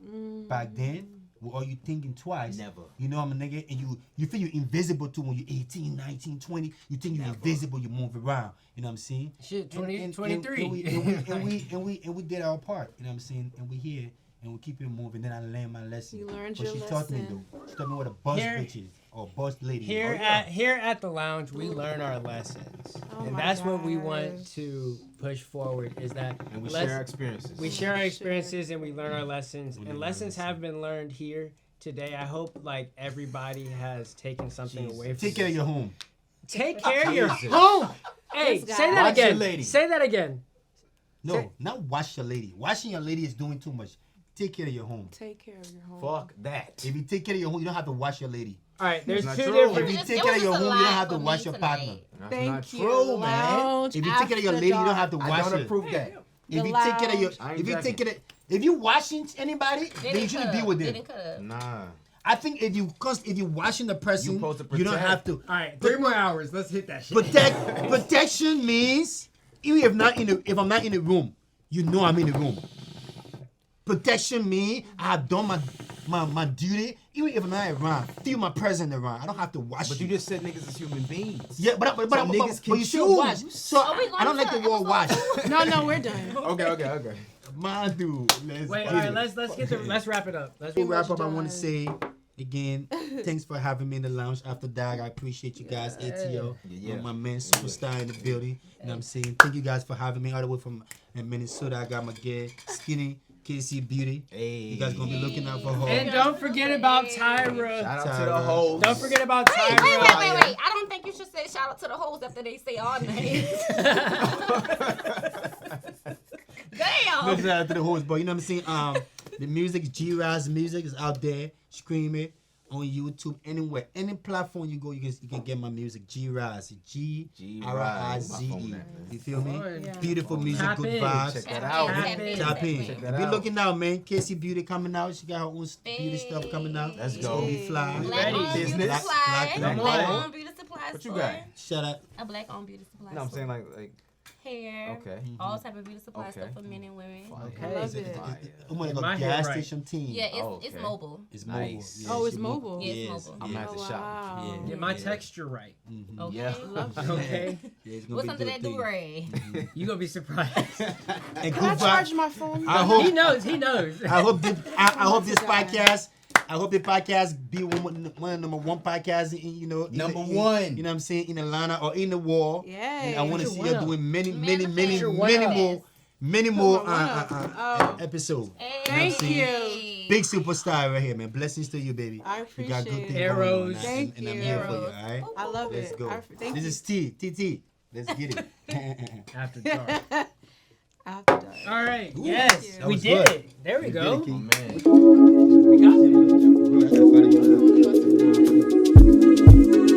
back then. Or you thinking twice. Never. You know I'm a nigga, and you feel you're invisible too when you're 18, 19, 20. You think you're invisible, you move around. You know what I'm saying? Shit, And- 20, and- 23. And we did our part. You know what I'm saying? And we here. And we keep it moving. Then I learned my lesson. You learned but your she taught me lesson. though. She taught me what a boss Here- bitch is or boss lady. Here is. at the lounge, we learn our lessons, Oh and my that's what we want gosh. to push forward. Is that And we let's- share our experiences. we share our experiences and we learn our lessons, and lessons have been learned here today. I hope like everybody has taken something away from Take care of this. your home. Take care of your Jesus. home. Hey, This say guy. that Watch your again. lady. Say that again. No, not wash your lady. Washing your lady is doing too much. Take care of your home. Take care of your home. Fuck that. If you take care of your home, you don't have to wash your lady. All right, there's That's two not true. different. If you It take was care of your just a home, you don't lot have to for wash me your tonight. partner. That's Thank not you. true, man. Lounge If you take care of your after lady, you don't have to dark. wash I don't her. approve that. If The you take care of your, lounge. if you I ain't take care of, if you washing anybody, They then you didn't shouldn't cut be up. with They them. didn't cut up. Nah. I think if you washing the person, You supposed to you don't protect. have to. All right, 3 more hours. Let's hit that shit. Protection means even if I'm not in the room, you know I'm in the room. Protection means I have done my duty, even if I'm not around. Feel my presence around. I don't have to wash But you just said niggas is human beings. Yeah, but niggas can you should wash. choose. So Are we going I don't to like the the word wash. No, we're done. Okay. My dude, let's Wait, get all right, it. let's wrap it up. Let's To wrap up, I done. want to say again, thanks for having me in the lounge after dark. I appreciate you guys, ATO, Yeah. my man, superstar in the building. You know what I'm saying? Thank you guys for having me all the way from Minnesota. I got my girl, Skinny, KC Beauty. Hey. You guys gonna be looking out for her. And don't forget about Tyra. Shout out to the Tyra. hoes. Don't forget about Tyra. Wait. I don't think you should say shout out to the hoes after they say our names. Damn. Shout out to the host, but you know what I'm saying? The music, G-Rize music is out there. Stream it on YouTube, anywhere, any platform you go, you can get my music. G-Rize, G-R-I-Z-E. You feel me? Yeah. Beautiful music, Tap good in. vibes. Check that out. Tap in. Check that Be out. looking out, man. Casey Beauty coming out. She got her own beauty stuff coming out. Let's It's go. gonna be fly. Black Ready. owned beauty Business. supply. Black Black owned. owned beauty supply. What you store. got? Shout out. A black owned beauty supply. No, I'm store. saying like Hair. Okay. All type of beauty supply Okay. stuff for men and women. Okay. I love it. I'm like My a hair gas right. station team. Yeah, it's Oh, it's okay. mobile. It's Nice. mobile. Oh, it's she mobile. Yeah, it's Yes. mobile. I'm gonna have Oh, to shop. wow. Get my texture right. Okay. Yeah. Love that. Okay. Yeah, it's gonna What's be under good that thing. do-rag? You gonna be surprised. And Can good I charge vibes. my phone? I hope He knows. He knows. I hope this to die. podcast. I hope the podcast be one of the number one podcasts in Number in- one. You know what I'm saying, in Atlanta or in the world. Yay. And I want to Put see your her one doing many Manifest. many more Put my one up. episodes. Hey. Thank you. Big superstar right here, man. Blessings to you, baby. I You appreciate got good it. things Arrows. going on, Thank and I'm you. here for you. Arrows. All right. I love Let's it. go. Thank This you. is TT. Let's get it. After dark. After dark. All right. Ooh, Yes, thank you. we That did was good. it. There we We go. did it, Oh King. man. We got it. Bro, I gotta find it.